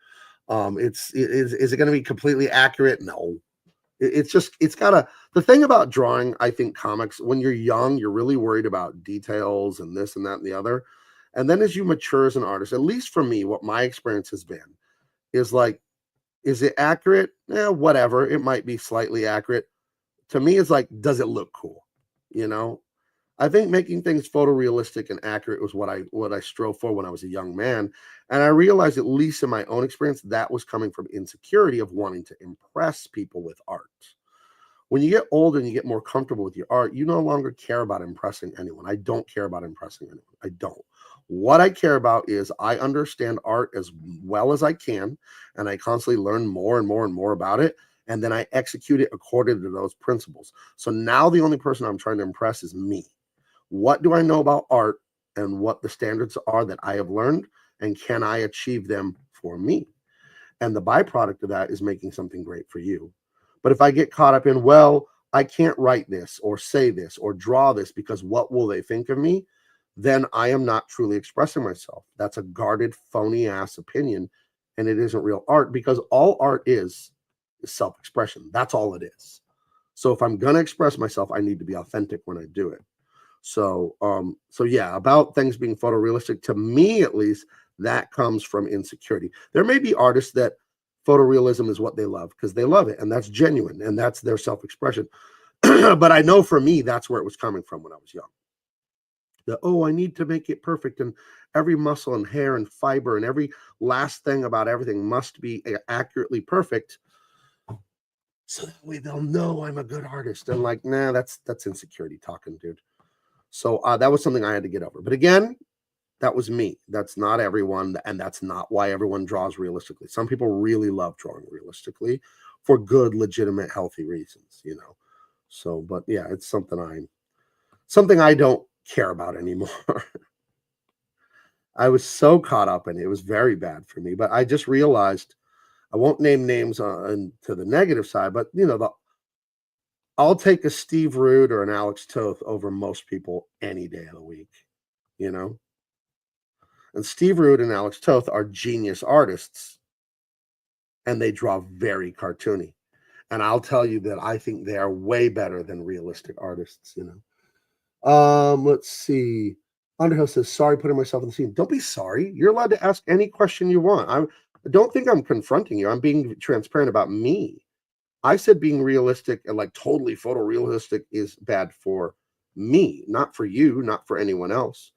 Is it going to be completely accurate? No. It's gotta. The thing about drawing, I think comics, when you're young, you're really worried about details and this and that and the other. And then as you mature as an artist, at least for me, what my experience has been is like, is it accurate? Whatever. It might be slightly accurate. To me, it's like, does it look cool? You know, I think making things photorealistic and accurate was what I strove for when I was a young man. And I realized, at least in my own experience, that was coming from insecurity of wanting to impress people with art. When you get older and you get more comfortable with your art, you no longer care about impressing anyone. I don't care about impressing anyone. I don't. What I care about is I understand art as well as I can, and I constantly learn more and more and more about it. And then I execute it according to those principles. So now the only person I'm trying to impress is me. What do I know about art and what the standards are that I have learned, and can I achieve them for me? And the byproduct of that is making something great for you. But if I get caught up in, well, I can't write this or say this or draw this because what will they think of me? Then I am not truly expressing myself. That's a guarded, phony ass opinion. And it isn't real art, because all art is self expression. That's all it is. So if I'm going to express myself, I need to be authentic when I do it. So yeah, about things being photorealistic, to me at least, that comes from insecurity. There may be artists that photorealism is what they love because they love it, and that's genuine and that's their self-expression. But I know for me, that's where it was coming from when I was young. I need to make it perfect, and every muscle and hair and fiber and every last thing about everything must be accurately perfect, so that way they'll know I'm a good artist. And like, nah, that's insecurity talking, dude. So that was something I had to get over. But again, that was me. That's not everyone, and that's not why everyone draws realistically. Some people really love drawing realistically for good, legitimate, healthy reasons, you know. So, but yeah, it's something I don't care about anymore. I was so caught up in it. It was very bad for me. But I just realized I won't name names on to the negative side, but you know, I'll take a Steve Rude or an Alex Toth over most people any day of the week, you know. And Steve Rude and Alex Toth are genius artists, and they draw very cartoony. And I'll tell you that I think they are way better than realistic artists, you know. Let's see. Underhill says, sorry putting myself in the scene. Don't be sorry. You're allowed to ask any question you want. I don't think I'm confronting you. I'm being transparent about me. I said being realistic and like totally photorealistic is bad for me, not for you, not for anyone else.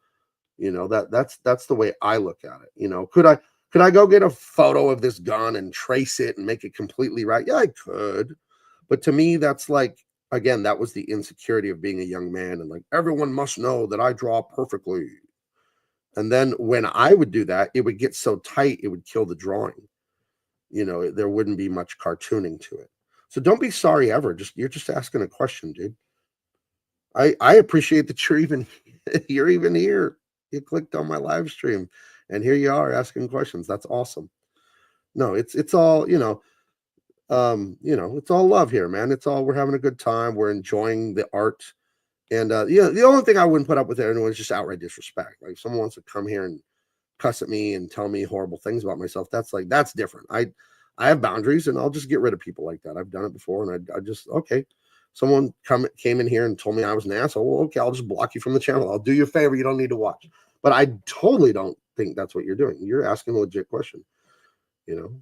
You know, that's the way I look at it. You know, could I go get a photo of this gun and trace it and make it completely right? Yeah, I could. But to me, that's like, again, that was the insecurity of being a young man and like everyone must know that I draw perfectly. And then when I would do that, it would get so tight it would kill the drawing. You know, there wouldn't be much cartooning to it. So don't be sorry ever. You're just asking a question, dude. I appreciate that you're even you're even here. You clicked on my live stream and here you are asking questions. That's awesome. No, it's all, you know, it's all love here, man. It's all, we're having a good time. We're enjoying the art. And you know, the only thing I wouldn't put up with anyone is just outright disrespect. Like if someone wants to come here and cuss at me and tell me horrible things about myself, that's different. I have boundaries and I'll just get rid of people like that. I've done it before and I just, okay. Someone came in here and told me I was an asshole. Well, okay, I'll just block you from the channel. I'll do you a favor. You don't need to watch. But I totally don't think that's what you're doing. You're asking a legit question. You know,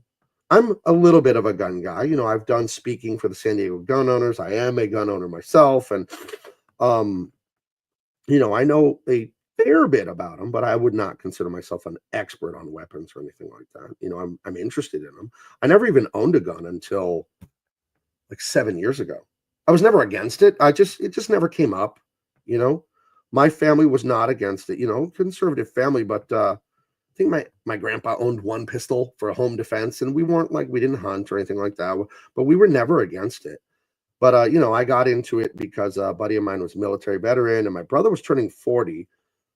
I'm a little bit of a gun guy. You know, I've done speaking for the San Diego gun owners. I am a gun owner myself. And, um, you know, I know a fair bit about them, but I would not consider myself an expert on weapons or anything like that. You know, I'm interested in them. I never even owned a gun until like 7 years ago. I was never against it. It just never came up, you know. My family was not against it, you know, conservative family, but I think my grandpa owned one pistol for a home defense, and we weren't like, we didn't hunt or anything like that, but we were never against it. But you know, I got into it because a buddy of mine was a military veteran, and my brother was turning 40,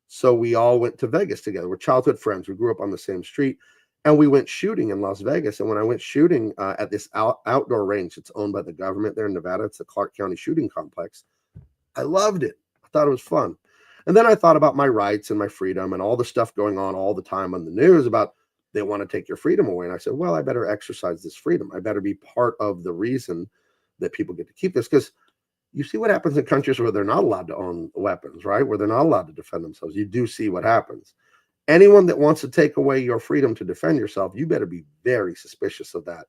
so we all went to Vegas together. We're childhood friends. We grew up on the same street, and we went shooting in Las Vegas. And when I went shooting at this outdoor range, it's owned by the government there in Nevada. It's the Clark County Shooting Complex. I loved it. I thought it was fun. And then I thought about my rights and my freedom and all the stuff going on all the time on the news about they want to take your freedom away. And I said, well, I better exercise this freedom. I better be part of the reason that people get to keep this, because you see what happens in countries where they're not allowed to own weapons, right? Where they're not allowed to defend themselves. You do see what happens. Anyone that wants to take away your freedom to defend yourself, you better be very suspicious of that,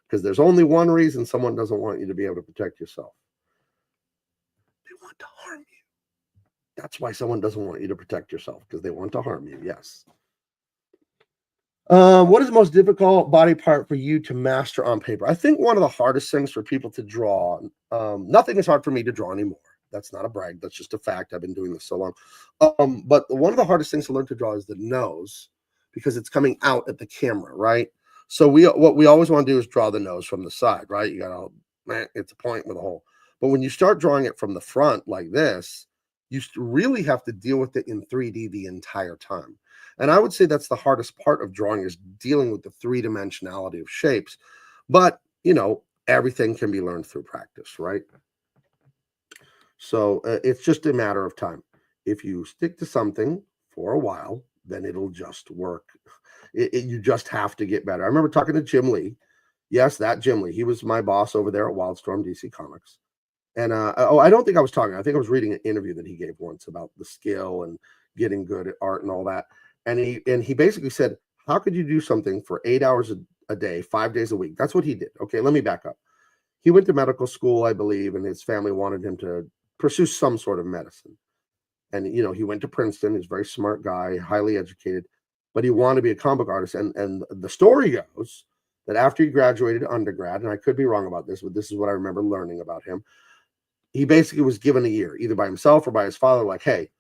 because there's only one reason someone doesn't want you to be able to protect yourself. They want to harm you. That's why someone doesn't want you to protect yourself, because they want to harm you. Yes. What is the most difficult body part for you to master on paper? I think one of the hardest things for people to draw, nothing is hard for me to draw anymore. That's not a brag. That's just a fact. I've been doing this so long. But one of the hardest things to learn to draw is the nose, because it's coming out at the camera, right? So what we always want to do is draw the nose from the side, right? You got to, it's a point with a hole. But when you start drawing it from the front like this, you really have to deal with it in 3D the entire time. And I would say that's the hardest part of drawing, is dealing with the three-dimensionality of shapes. But, you know, everything can be learned through practice, right? So it's just a matter of time. If you stick to something for a while, then it'll just work. You just have to get better. I remember talking to Jim Lee. Yes, that Jim Lee. He was my boss over there at Wildstorm DC Comics. And I don't think I was talking. I think I was reading an interview that he gave once about the skill and getting good at art and all that. And he basically said, how could you do something for 8 hours a day, 5 days a week? That's what he did. Okay, let me back up. He went to medical school, I believe, and his family wanted him to pursue some sort of medicine. And, you know, he went to Princeton. He's a very smart guy, highly educated, but he wanted to be a comic artist. And the story goes that after he graduated undergrad, and I could be wrong about this, but this is what I remember learning about him. he basically was given a year, either by himself or by his father, like, hey,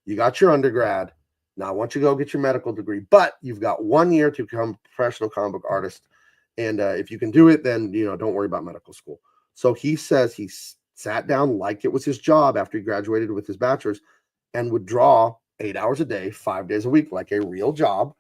you got your undergrad. Now I want you to go get your medical degree, but you've got 1 year to become a professional comic book artist. And if you can do it, then, don't worry about medical school. So he says he sat down like it was his job after he graduated with his bachelor's and would draw 8 hours a day, 5 days a week, like a real job.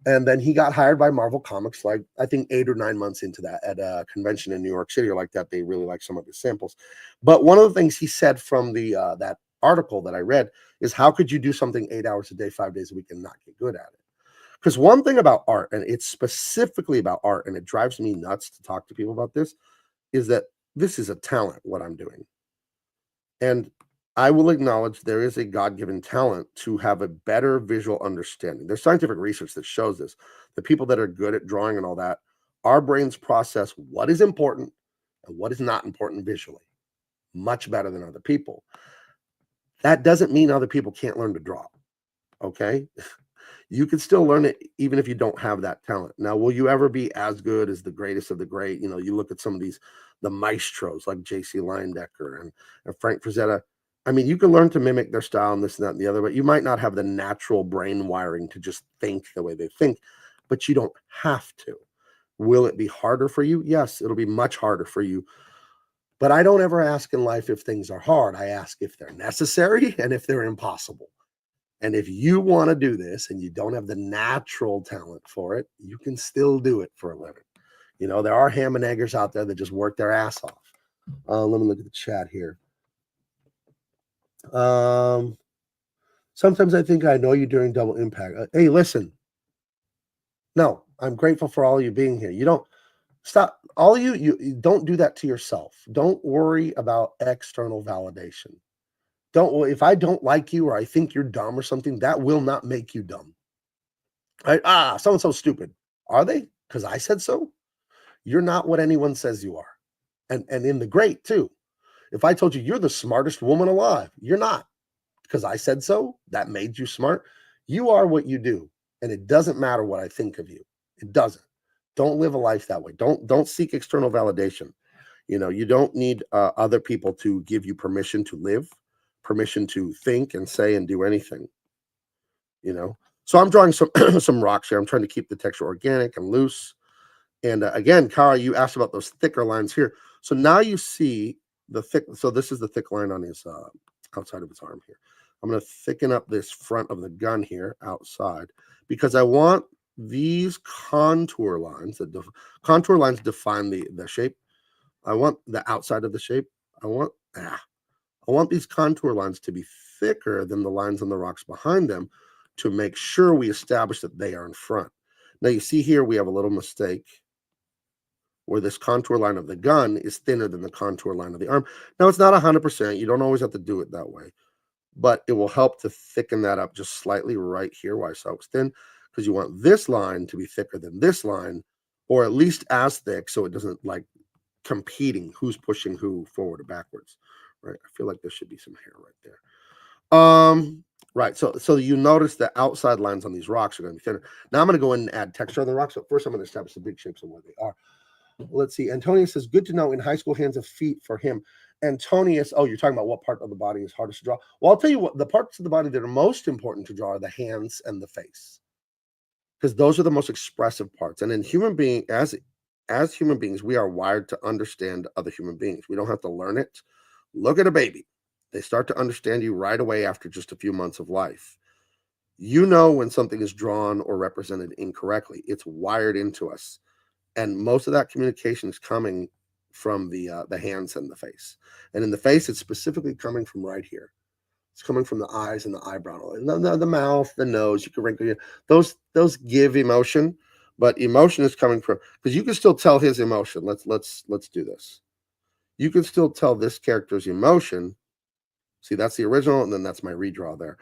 And then he got hired by Marvel Comics, like I think 8 or 9 months into that, at a convention in New York City or like that. They really like some of his samples. But one of the things he said from the that article that I read is, how could you do something 8 hours a day, 5 days a week and not get good at it? Because one thing about art, and it's specifically about art, and it drives me nuts to talk to people about this, is that this is a talent, what I'm doing. And I will acknowledge there is a God-given talent to have a better visual understanding. There's scientific research that shows this. The people that are good at drawing and all that, our brains process what is important and what is not important visually much better than other people. That doesn't mean other people can't learn to draw, okay? You can still learn it even if you don't have that talent. Now, will you ever be as good as the greatest of the great? You look at some of the maestros like J.C. Leyendecker and Frank Frazetta. I mean, you can learn to mimic their style and this and that and the other, but you might not have the natural brain wiring to just think the way they think, but you don't have to. Will it be harder for you? Yes, it'll be much harder for you. But I don't ever ask in life if things are hard. I ask if they're necessary and if they're impossible. And if you want to do this and you don't have the natural talent for it, you can still do it for a living. There are ham and eggers out there that just work their ass off. Let me look at the chat here. Sometimes I think I know you during Double Impact. Hey, listen. No, I'm grateful for all of you being here. You don't stop. All of you don't do that to yourself. Don't worry about external validation. If I don't like you or I think you're dumb or something, that will not make you dumb. So-and-so's stupid. Are they? Because I said so? You're not what anyone says you are. And in the great, too. If I told you you're the smartest woman alive, you're not. Because I said so, that made you smart. You are what you do. And it doesn't matter what I think of you. It doesn't. Don't live a life that way. Don't seek external validation. You don't need other people to give you permission to live, permission to think and say and do anything. So I'm drawing some rocks here. I'm trying to keep the texture organic and loose. And again, Kara, you asked about those thicker lines here. So now you see the thick. So this is the thick line on his outside of his arm here. I'm going to thicken up this front of the gun here outside because I want these contour lines. Contour lines define the shape. I want the outside of the shape. I want these contour lines to be thicker than the lines on the rocks behind them to make sure we establish that they are in front. Now you see here we have a little mistake where this contour line of the gun is thinner than the contour line of the arm. Now it's not 100%. You don't always have to do it that way, but it will help to thicken that up just slightly right here where I saw it was thin, because you want this line to be thicker than this line, or at least as thick so it doesn't like competing who's pushing who forward or backwards, right? I feel like there should be some hair right there. Right, so you notice the outside lines on these rocks are going to be thinner. Now I'm going to go in and add texture on the rocks, but first I'm going to establish the big shapes of where they are. Let's see. Antonius says, good to know in high school, hands and feet for him. Antonius, oh, you're talking about what part of the body is hardest to draw? Well, I'll tell you what, the parts of the body that are most important to draw are the hands and the face, because those are the most expressive parts. And in human being, as human beings, we are wired to understand other human beings. We don't have to learn it. Look at a baby. They start to understand you right away after just a few months of life. You know when something is drawn or represented incorrectly. It's wired into us. And most of that communication is coming from the hands and the face. And in the face, it's specifically coming from right here. It's coming from the eyes and the eyebrow, and the mouth, the nose. You can wrinkle your those give emotion, but emotion is coming from, because you can still tell his emotion. Let's do this. You can still tell this character's emotion. See, that's the original, and then that's my redraw there.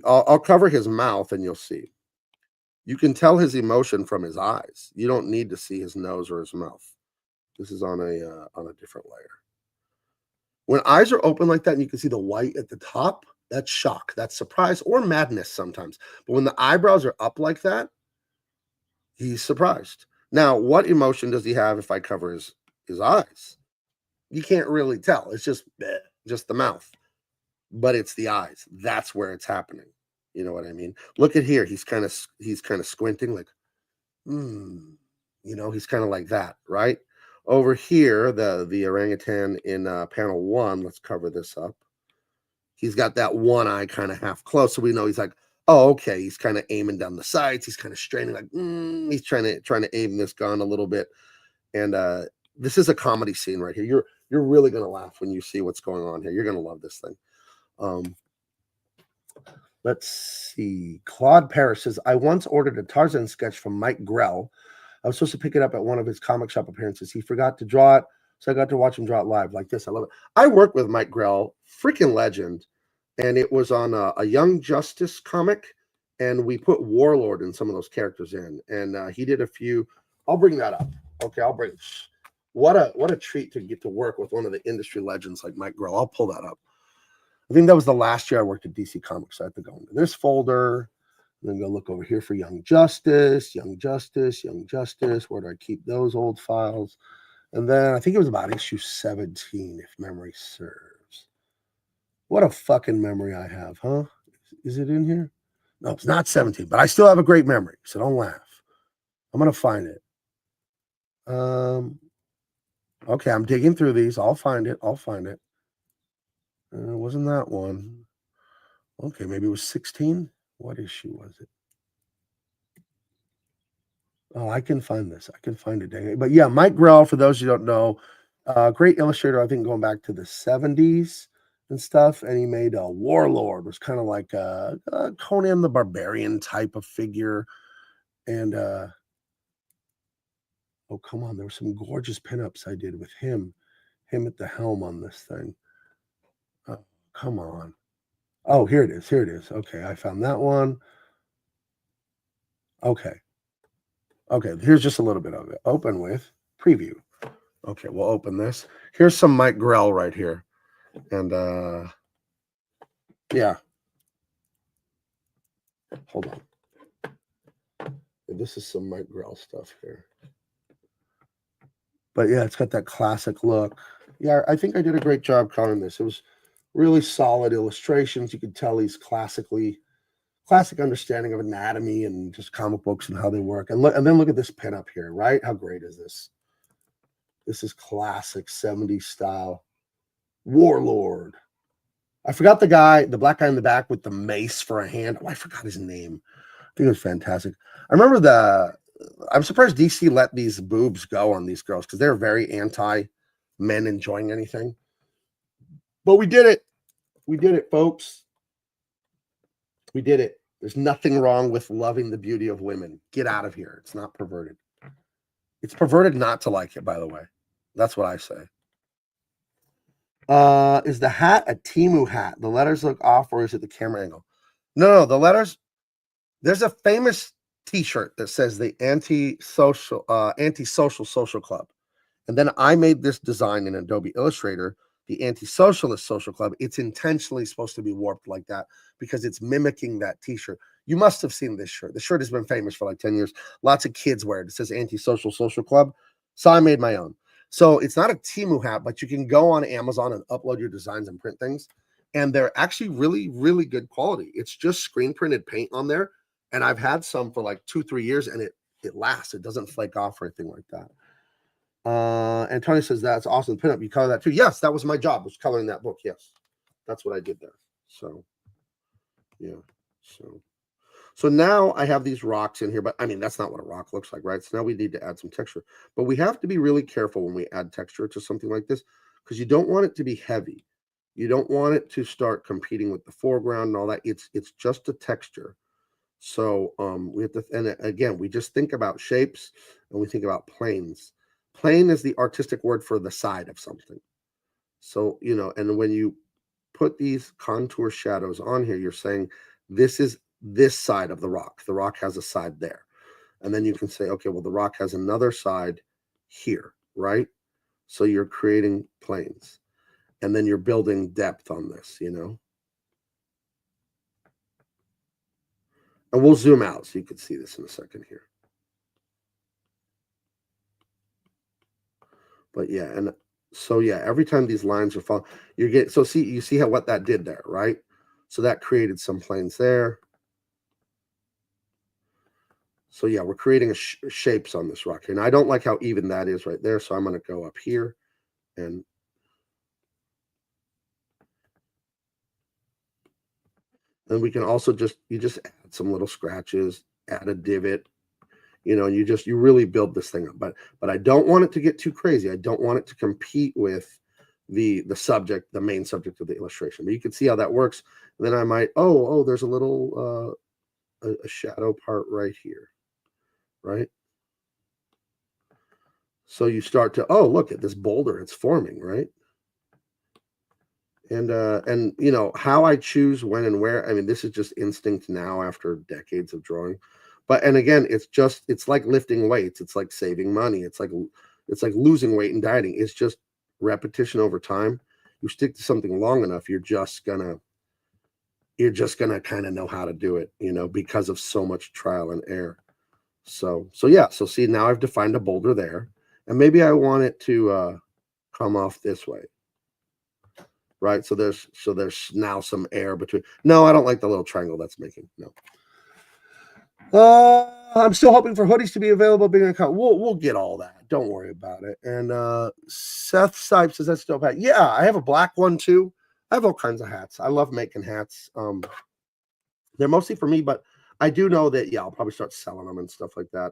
I'll cover his mouth, and you'll see. You can tell his emotion from his eyes. You don't need to see his nose or his mouth. This is on a different layer. When eyes are open like that and you can see the white at the top, that's shock, that's surprise, or madness sometimes. But when the eyebrows are up like that, he's surprised. Now, what emotion does he have if I cover his eyes? You can't really tell. It's just bleh, just the mouth, but it's the eyes. That's where it's happening. You know what I mean? Look at here. He's kind of squinting, like, he's kind of like that, right? Over here, the orangutan in panel 1. Let's cover this up. He's got that one eye kind of half closed, so we know he's like, oh, okay. He's kind of aiming down the sides. He's kind of straining, like he's trying to aim this gun a little bit. And this is a comedy scene right here. You're really gonna laugh when you see what's going on here. You're gonna love this thing. Let's see. Claude Parrish says, I once ordered a Tarzan sketch from Mike Grell. I was supposed to pick it up at one of his comic shop appearances. He forgot to draw it, so I got to watch him draw it live like this. I love it. I worked with Mike Grell, freaking legend, and it was on a Young Justice comic, and we put Warlord and some of those characters in, and he did a few. I'll bring that up. Okay, I'll bring. What a treat to get to work with one of the industry legends like Mike Grell. I'll pull that up. I think that was the last year I worked at DC Comics. So I have to go into this folder, and then go look over here for Young Justice, Young Justice, Young Justice. Where do I keep those old files? And then I think it was about issue 17, if memory serves. What a fucking memory I have, huh? Is it in here? No, it's not 17, but I still have a great memory, so don't laugh. I'm going to find it. Okay, I'm digging through these. I'll find it. Wasn't that one? Okay, maybe it was 16. What issue was it? Oh, I can find this. I can find it, dang it. But yeah, Mike Grell, for those who don't know, great illustrator, I think going back to the 70s and stuff. And he made a Warlord, was kind of like a Conan the Barbarian type of figure. And oh, come on, there were some gorgeous pinups I did with him at the helm on this thing. Oh, come on. Oh, here it is. Okay, I found that one. Okay, here's just a little bit of it. Open with preview. Okay, we'll open this. Here's some Mike Grell right here. And yeah. Hold on. This is some Mike Grell stuff here. But yeah, it's got that classic look. Yeah, I think I did a great job coloring this. It was really solid illustrations. You could tell he's classic understanding of anatomy and just comic books and how they work. And then look at this pinup here, right? How great is this? This is classic 70s style. Warlord. I forgot the black guy in the back with the mace for a hand. Oh, I forgot his name. I think it was fantastic. I remember I'm surprised DC let these boobs go on these girls because they're very anti men enjoying anything. But we did it. We did it, folks. We did it. There's nothing wrong with loving the beauty of women. Get out of here. It's not perverted. It's perverted not to like it, by the way. That's what I say. Is the hat a Temu hat? The letters look off, or is it the camera angle? No, the letters. There's a famous T-shirt that says the anti-social social club, and then I made this design in Adobe Illustrator, the anti-socialist social club. It's intentionally supposed to be warped like that because it's mimicking that T-shirt. You must have seen this shirt. The shirt has been famous for like 10 years. Lots of kids wear it. It says anti-social social club. So I made my own. So it's not a Temu hat, but you can go on Amazon and upload your designs and print things. And they're actually really, really good quality. It's just screen printed paint on there. And I've had some for like 2-3 years, and it lasts. It doesn't flake off or anything like that. And Tony says, that's awesome. Pinup, you color that too? Yes, that was my job, was coloring that book. Yes, that's what I did there. So, yeah. So now I have these rocks in here, but I mean, that's not what a rock looks like, right? So now we need to add some texture. But we have to be really careful when we add texture to something like this, because you don't want it to be heavy. You don't want it to start competing with the foreground and all that. It's just a texture. So we have to, and again, we just think about shapes and we think about planes. Plane is the artistic word for the side of something. So, and when you put these contour shadows on here, you're saying this is this side of the rock. The rock has a side there. And then you can say, okay, well, the rock has another side here, right? So you're creating planes. And then you're building depth on this, And we'll zoom out so you can see this in a second here. But yeah, and So yeah, every time these lines are falling, you get, so see, you see how what that did there, right? So that created some planes there. So yeah, we're creating shapes on this rock here. And I don't like how even that is right there. So I'm going to go up here and then we can also you just add some little scratches, add a divot, and you really build this thing up. But I don't want it to get too crazy. I don't want it to compete with the main subject of the illustration. But you can see how that works. And then I might, there's a little a shadow part right here, right? So you start to, look at this boulder, it's forming, right? And how I choose when and where, I mean, this is just instinct now after decades of drawing. And again, it's like lifting weights, it's like saving money, it's like losing weight and dieting. It's just repetition over time. You stick to something long enough, you're just gonna kind of know how to do it, because of so much trial and error. So yeah, so see, now I've defined a boulder there, and maybe I want it to come off this way, right? So there's now some air between. No, I don't like the little triangle that's making. No. I'm still hoping for hoodies to be available. Being account, we'll get all that. Don't worry about it. And Seth Sipes says that's dope hat. Yeah, I have a black one too. I have all kinds of hats. I love making hats. They're mostly for me, but I do know that I'll probably start selling them and stuff like that.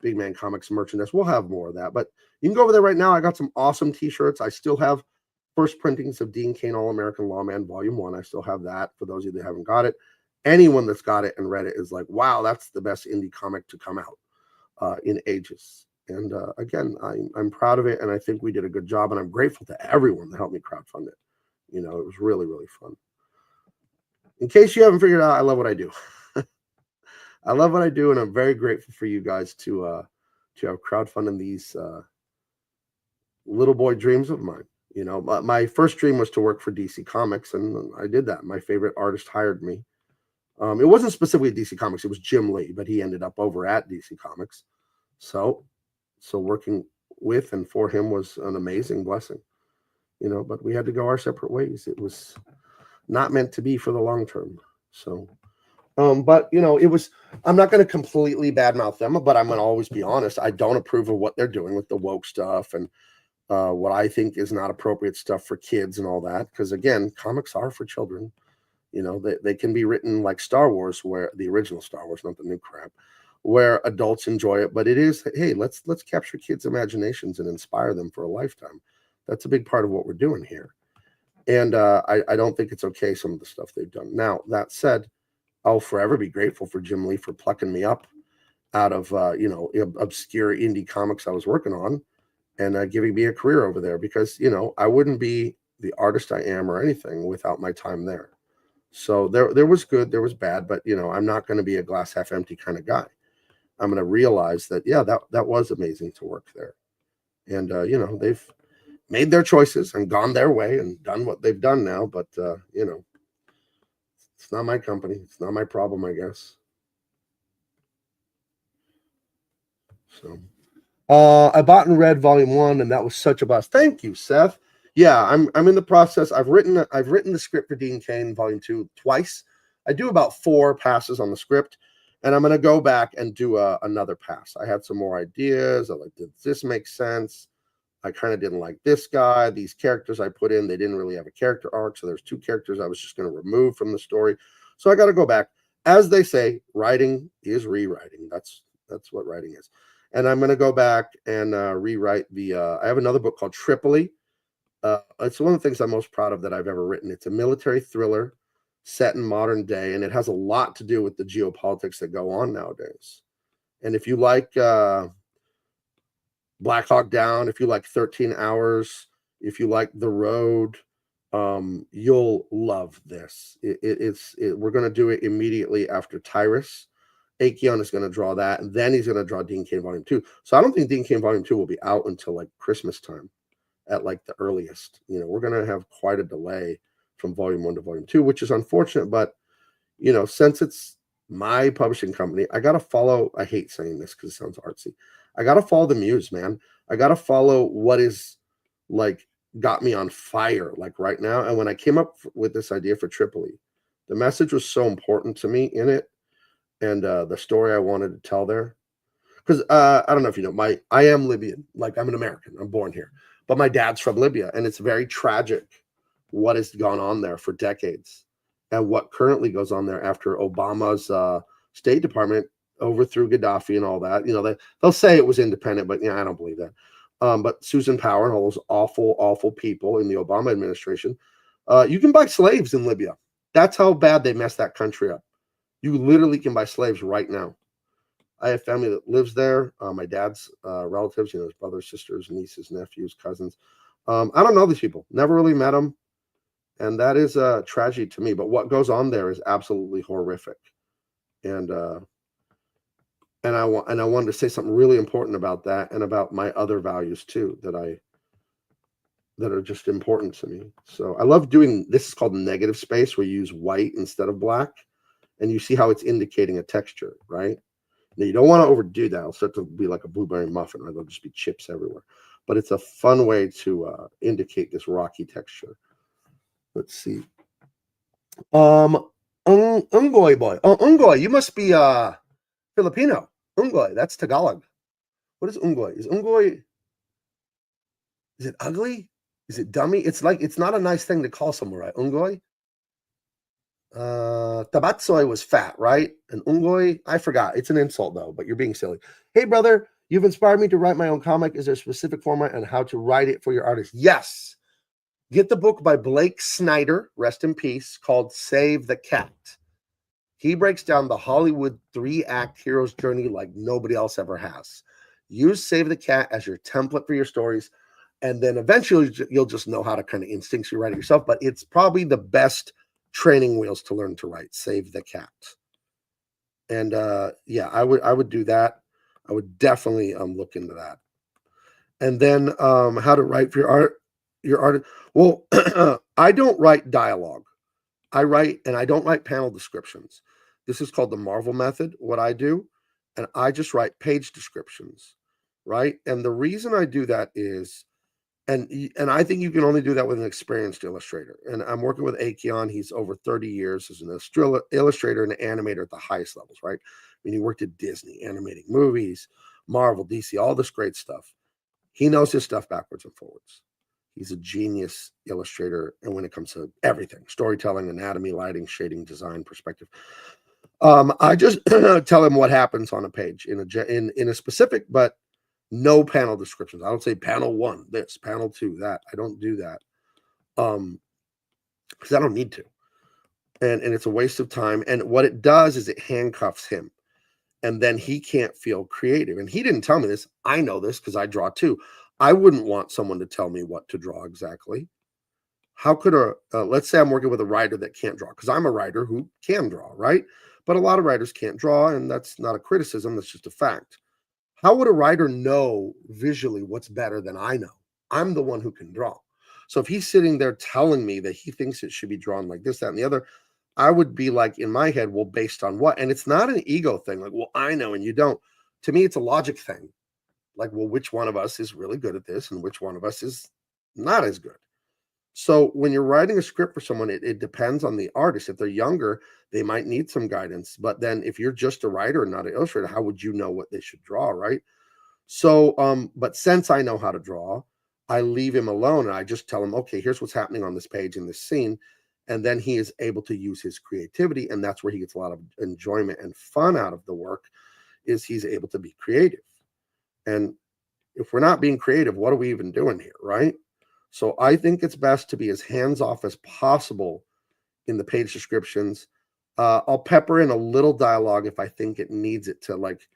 Big Man Comics merchandise. We'll have more of that. But you can go over there right now. I got some awesome T-shirts. I still have first printings of Dean Cain All-American Lawman Volume 1. I still have that for those of you that haven't got it. Anyone that's got it and read it is like, wow, that's the best indie comic to come out in ages. And again, I'm proud of it, and I think we did a good job, and I'm grateful to everyone that helped me crowdfund it. It was really, really fun. In case you haven't figured out, I love what I do. I love what I do, and I'm very grateful for you guys to have crowdfunding these little boy dreams of mine. My first dream was to work for DC Comics, and I did that. My favorite artist hired me. It wasn't specifically DC Comics; it was Jim Lee, but he ended up over at DC Comics. So working with and for him was an amazing blessing. But we had to go our separate ways. It was not meant to be for the long term. So. But it was, I'm not going to completely badmouth them, but I'm going to always be honest. I don't approve of what they're doing with the woke stuff and what I think is not appropriate stuff for kids and all that. Because again, comics are for children. They can be written like Star Wars, where the original Star Wars, not the new crap, where adults enjoy it. But it is, hey, let's capture kids' imaginations and inspire them for a lifetime. That's a big part of what we're doing here. And I don't think it's okay, some of the stuff they've done. Now, that said, I'll forever be grateful for Jim Lee for plucking me up out of obscure indie comics I was working on and giving me a career over there, because I wouldn't be the artist I am or anything without my time there. So there was good, there was bad, but I'm not going to be a glass half empty kind of guy. I'm going to realize that that was amazing to work there, and they've made their choices and gone their way and done what they've done now, but it's not my company. It's not my problem, I guess. So, I bought and read Volume 1, and that was such a blast. Thank you, Seth. Yeah, I'm in the process. I've written the script for Dean Cain Volume 2 twice. I do about 4 passes on the script, and I'm going to go back and do another pass. I had some more ideas. I like, did this make sense? I kind of didn't like this guy. These characters I put in, they didn't really have a character arc. So there's 2 characters I was just going to remove from the story. So I got to go back. As they say, writing is rewriting. That's what writing is. And I'm going to go back and rewrite I have another book called Tripoli. It's one of the things I'm most proud of that I've ever written. It's a military thriller set in modern day, and it has a lot to do with the geopolitics that go on nowadays. And if you like Black Hawk Down, if you like 13 Hours, if you like The Road, you'll love this. We're going to do it immediately after Tyrus. Acheon is going to draw that, and then he's going to draw Dean Cain Volume 2. So I don't think Dean Cain Volume 2 will be out until like Christmas time at like the earliest. We're going to have quite a delay from Volume 1 to Volume 2, which is unfortunate, but since it's my publishing company, I got to follow, I hate saying this because it sounds artsy, I got to follow the muse, man. I got to follow what is like got me on fire, like right now. And when I came up with this idea for Tripoli, the message was so important to me in it, and the story I wanted to tell there. Because I don't know if you know, I am Libyan. Like, I'm an American. I'm born here, but my dad's from Libya, and it's very tragic what has gone on there for decades, and what currently goes on there after Obama's State Department overthrew Gaddafi and all that. You know, they'll say it was independent, but I don't believe that. But Susan Power and all those awful, awful people in the Obama administration, you can buy slaves in Libya. That's how bad they messed that country up. You literally can buy slaves right now. I have family that lives there. My dad's relatives, his brothers, sisters, nieces, nephews, cousins. I don't know these people. Never really met them, and that is a tragedy to me. But what goes on there is absolutely horrific. And I wanted to say something really important about that, and about my other values too that are just important to me. So I love doing this. Is called negative space, where you use white instead of black, and you see how it's indicating a texture, right? Now, you don't want to overdo that. It'll start to be like a blueberry muffin, right? There'll just be chips everywhere. But it's a fun way to indicate this rocky texture. Let's see. Ungoy boy. Oh, Ungoy, you must be Filipino. Ungoy, that's Tagalog. What is Ungoy? Is it ugly? Is it dummy? It's not a nice thing to call someone, right? Ungoy? Tabatsoy was fat, right? And ungoy, I forgot. It's an insult though, but you're being silly. Hey brother, you've inspired me to write my own comic. Is there a specific format and how to write it for your artist? Yes. Get the book by Blake Snyder, rest in peace, called Save the Cat. He breaks down the Hollywood 3-act hero's journey like nobody else ever has. Use Save the Cat as your template for your stories, and then eventually you'll just know how to kind of instinctually write it yourself. But it's probably the best training wheels to learn to write. Save the Cat. And yeah, I would do that. I would definitely look into that. And then how to write for your art. Well, I don't write dialogue. I don't write panel descriptions. This is called the Marvel method, what I do, and I just write page descriptions, right? And the reason I do that is, and I think you can only do that with an experienced illustrator. And I'm working with Akion. He's over 30 years as an illustrator and an animator at the highest levels, right? I mean, he worked at Disney, animating movies, Marvel, DC, all this great stuff. He knows his stuff backwards and forwards. He's a genius illustrator, and when it comes to everything, storytelling, anatomy, lighting, shading, design, perspective. I just tell him what happens on a page in a specific, but no panel descriptions. I don't say panel 1, this, panel 2, that. I don't do that. Because I don't need to. And it's a waste of time. And what it does is it handcuffs him. And then he can't feel creative. And he didn't tell me this. I know this because I draw too. I wouldn't want someone to tell me what to draw exactly. How could let's say I'm working with a writer that can't draw, because I'm a writer who can draw, right? But a lot of writers can't draw, and that's not a criticism. That's just a fact. How would a writer know visually what's better than I know? I'm the one who can draw. So if he's sitting there telling me that he thinks it should be drawn like this, that, and the other, I would be like, in my head, well, based on what? And it's not an ego thing. Like, well, I know and you don't. To me, it's a logic thing. Like, well, which one of us is really good at this and which one of us is not as good? So when you're writing a script for someone, it depends on the artist. If they're younger, they might need some guidance. But then if you're just a writer and not an illustrator, how would you know what they should draw, right? So, but since I know how to draw, I leave him alone and I just tell him, okay, here's what's happening on this page in this scene. And then he is able to use his creativity. And that's where he gets a lot of enjoyment and fun out of the work, is he's able to be creative. And if we're not being creative, what are we even doing here, right? So I think it's best to be as hands-off as possible in the page descriptions. I'll pepper in a little dialogue if I think it needs it to, like,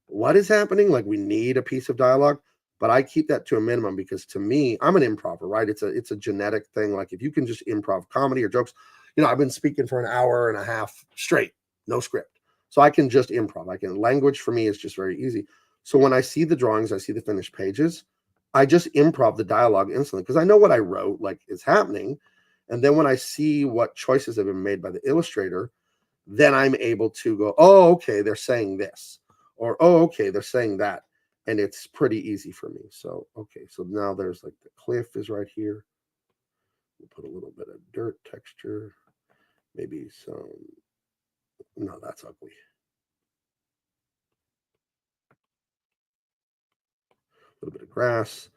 what is happening? Like, we need a piece of dialogue, but I keep that to a minimum because to me, I'm an improver, right? It's a genetic thing. Like, if you can just improv comedy or jokes, I've been speaking for an hour and a half straight, no script. So I can just improv. Language for me is just very easy. So when I see the drawings, I see the finished pages, I just improv the dialogue instantly because I know what I wrote, like, is happening. And then when I see what choices have been made by the illustrator, then I'm able to go, oh, okay, they're saying this, or, oh, okay, they're saying that. and it's pretty easy for me. So, okay, so now there's like the cliff is right here. We'll put a little bit of dirt texture, maybe some, no, that's ugly. A little bit of grass,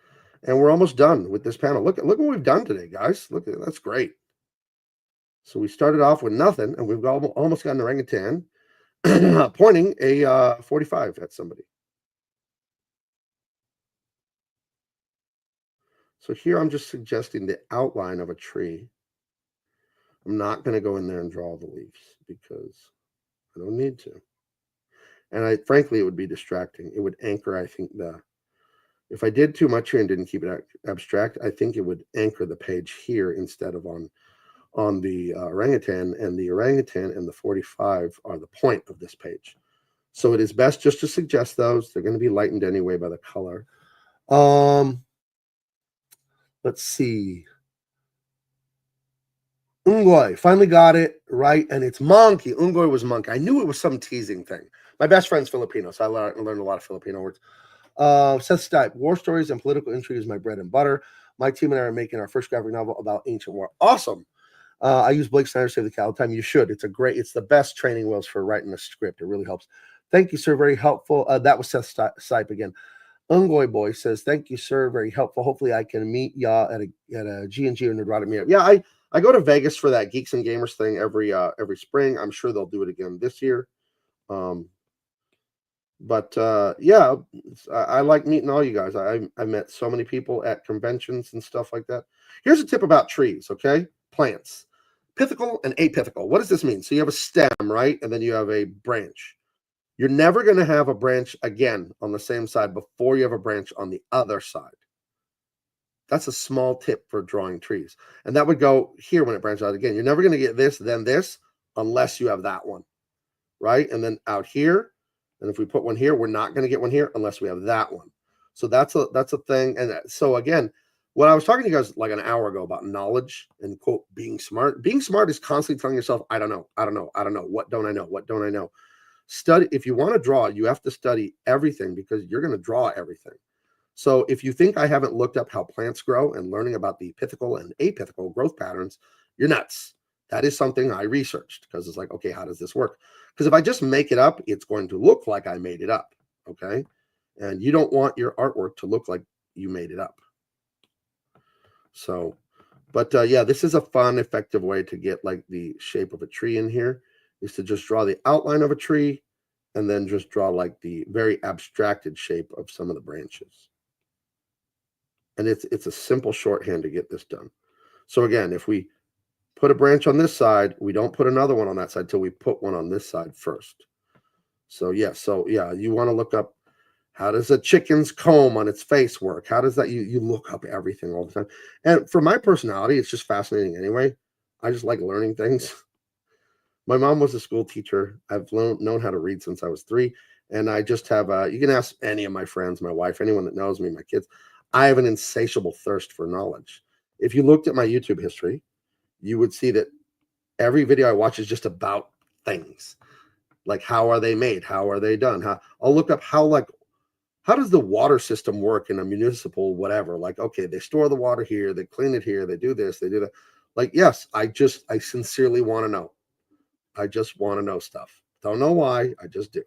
and we're almost done with this panel. Look what we've done today, guys. Look at that's great. So we started off with nothing, and we've almost got an orangutan pointing a 45 at somebody. So here I'm just suggesting the outline of a tree. I'm not going to go in there and draw the leaves because I don't need to. And frankly, it would be distracting. It would anchor, I think, if I did too much here and didn't keep it abstract, I think it would anchor the page here instead of on the orangutan, and the orangutan and the 45 are the point of this page. So it is best just to suggest those. They're going to be lightened anyway by the color. Let's see. Ungoy, finally got it right, and it's monkey. Ungoy was monkey. I knew it was some teasing thing. My best friend's Filipino, so I learned a lot of Filipino words. Seth Stipe, war stories and political intrigue is my bread and butter. My team and I are making our first graphic novel about ancient war. Awesome. I use Blake Snyder's Save the Cow all the time. You should. It's the best training wheels for writing a script. It really helps. Thank you, sir. Very helpful. That was Seth Stipe again. Ungoy Boy says, thank you, sir. Very helpful. Hopefully I can meet y'all at a G&G or Nerdrotic meetup. Yeah, I go to Vegas for that Geeks and Gamers thing every spring. I'm sure they'll do it again this year. Yeah, I like meeting all you guys. I met so many people at conventions and stuff like that. Here's a tip about trees, okay? Plants. Pithical and apical. What does this mean? So you have a stem, right? And then you have a branch. You're never going to have a branch again on the same side before you have a branch on the other side. That's a small tip for drawing trees. And that would go here when it branches out again. You're never going to get this, then this, unless you have that one, right? And then out here, and if we put one here, we're not going to get one here unless we have that one. So that's a thing. And so again, when I was talking to you guys like an hour ago about knowledge and quote being smart is constantly telling yourself, I don't know. What don't I know? What don't I know? Study. If you want to draw, you have to study everything because you're going to draw everything. So if you think I haven't looked up how plants grow and learning about the pithical and apithical growth patterns, you're nuts. That is something I researched because it's like, okay, how does this work? Because if I just make it up, it's going to look like I made it up, okay? And you don't want your artwork to look like you made it up. So, but yeah, this is a fun, effective way to get like the shape of a tree in here, is to just draw the outline of a tree and then just draw like the very abstracted shape of some of the branches. And it's a simple shorthand to get this done. So again, if we put a branch on this side, we don't put another one on that side till we put one on this side first. So yeah, you want to look up, how does a chicken's comb on its face work? How does that, you look up everything all the time. And for my personality, it's just fascinating anyway. I just like learning things. My mom was a school teacher. I've known how to read since I was 3. And I just have, you can ask any of my friends, my wife, anyone that knows me, my kids. I have an insatiable thirst for knowledge. If you looked at my YouTube history, you would see that every video I watch is just about things. Like, how are they made? How are they done? I'll look up how does the water system work in a municipal whatever? Like, okay, they store the water here, they clean it here, they do this, they do that. Like, yes, I sincerely want to know. I just want to know stuff. Don't know why, I just do.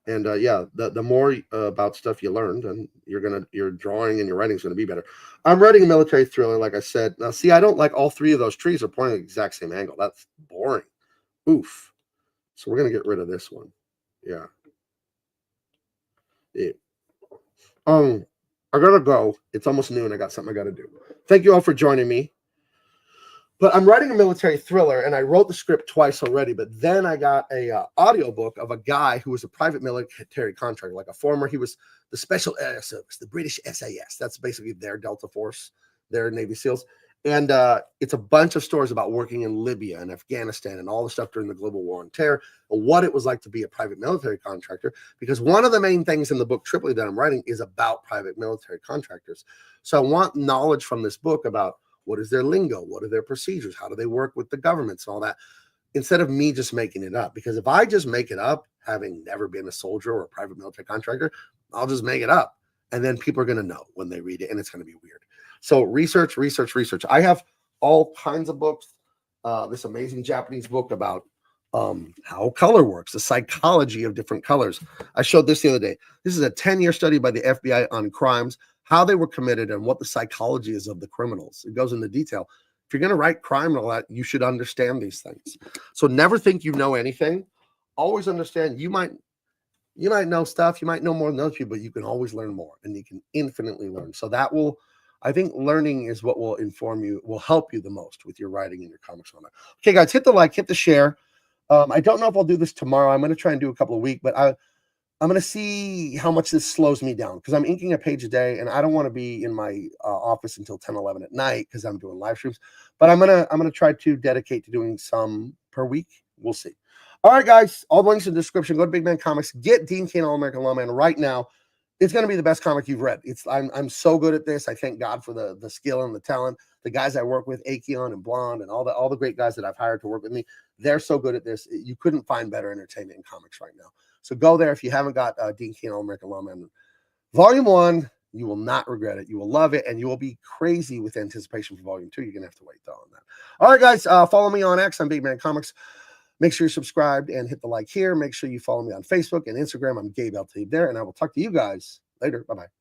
And yeah, the more about stuff you learned, and your drawing and your writing is going to be better. I'm writing a military thriller, like I said. Now, see, I don't like all 3 of those trees are pointing at the exact same angle. That's boring. Oof. So we're going to get rid of this one. Yeah. I gotta go. It's almost noon. I got something I got to do. Thank you all for joining me. But I'm writing a military thriller, and I wrote the script twice already. But then I got a audiobook of a guy who was a private military contractor, like a former. He was the Special Air Service, the British SAS. That's basically their Delta Force, their Navy SEALs. And it's a bunch of stories about working in Libya and Afghanistan and all the stuff during the global war on terror, and what it was like to be a private military contractor. Because one of the main things in the book Tripoli that I'm writing is about private military contractors. So I want knowledge from this book about what is their lingo, what are their procedures, how do they work with the governments and all that, instead of me just making it up. Because if I just make it up, having never been a soldier or a private military contractor. I'll just make it up. And then people are going to know when they read it, and it's going to be weird. So research. I have all kinds of books. This amazing Japanese book about how color works, the psychology of different colors. I showed this the other day. This is a 10-year study by the FBI on crimes, how they were committed, and what the psychology is of the criminals. It goes into detail. If you're going to write crime and all that, you should understand these things. So never think you know anything. Always understand you might know stuff, you might know more than other people, but you can always learn more, and you can infinitely learn. So that will, I think learning is what will inform you, will help you the most with your writing and your comics on that. Okay, guys, hit the like, hit the share. I don't know if I'll do this tomorrow. I'm going to try and do a couple of weeks, but I'm going to see how much this slows me down, because I'm inking a page a day, and I don't want to be in my office until 10, 11 at night because I'm doing live streams. But I'm gonna try to dedicate to doing some per week. We'll see. All right, guys, all the links in the description. Go to Big Man Comics. Get Dean Cain, All-American Lawman right now. It's going to be the best comic you've read. I'm so good at this. I thank God for the skill and the talent. The guys I work with, Akeon and Blonde, and all the great guys that I've hired to work with me, they're so good at this. You couldn't find better entertainment in comics right now. So go there if you haven't got Dean Cain, All-American Lawman Volume 1. You will not regret it. You will love it, and you will be crazy with anticipation for Volume 2. You're going to have to wait, though, on that. All right, guys, follow me on X. I'm Big Man Comics. Make sure you're subscribed and hit the like here. Make sure you follow me on Facebook and Instagram. I'm Gabe Eltaeb there, and I will talk to you guys later. Bye-bye.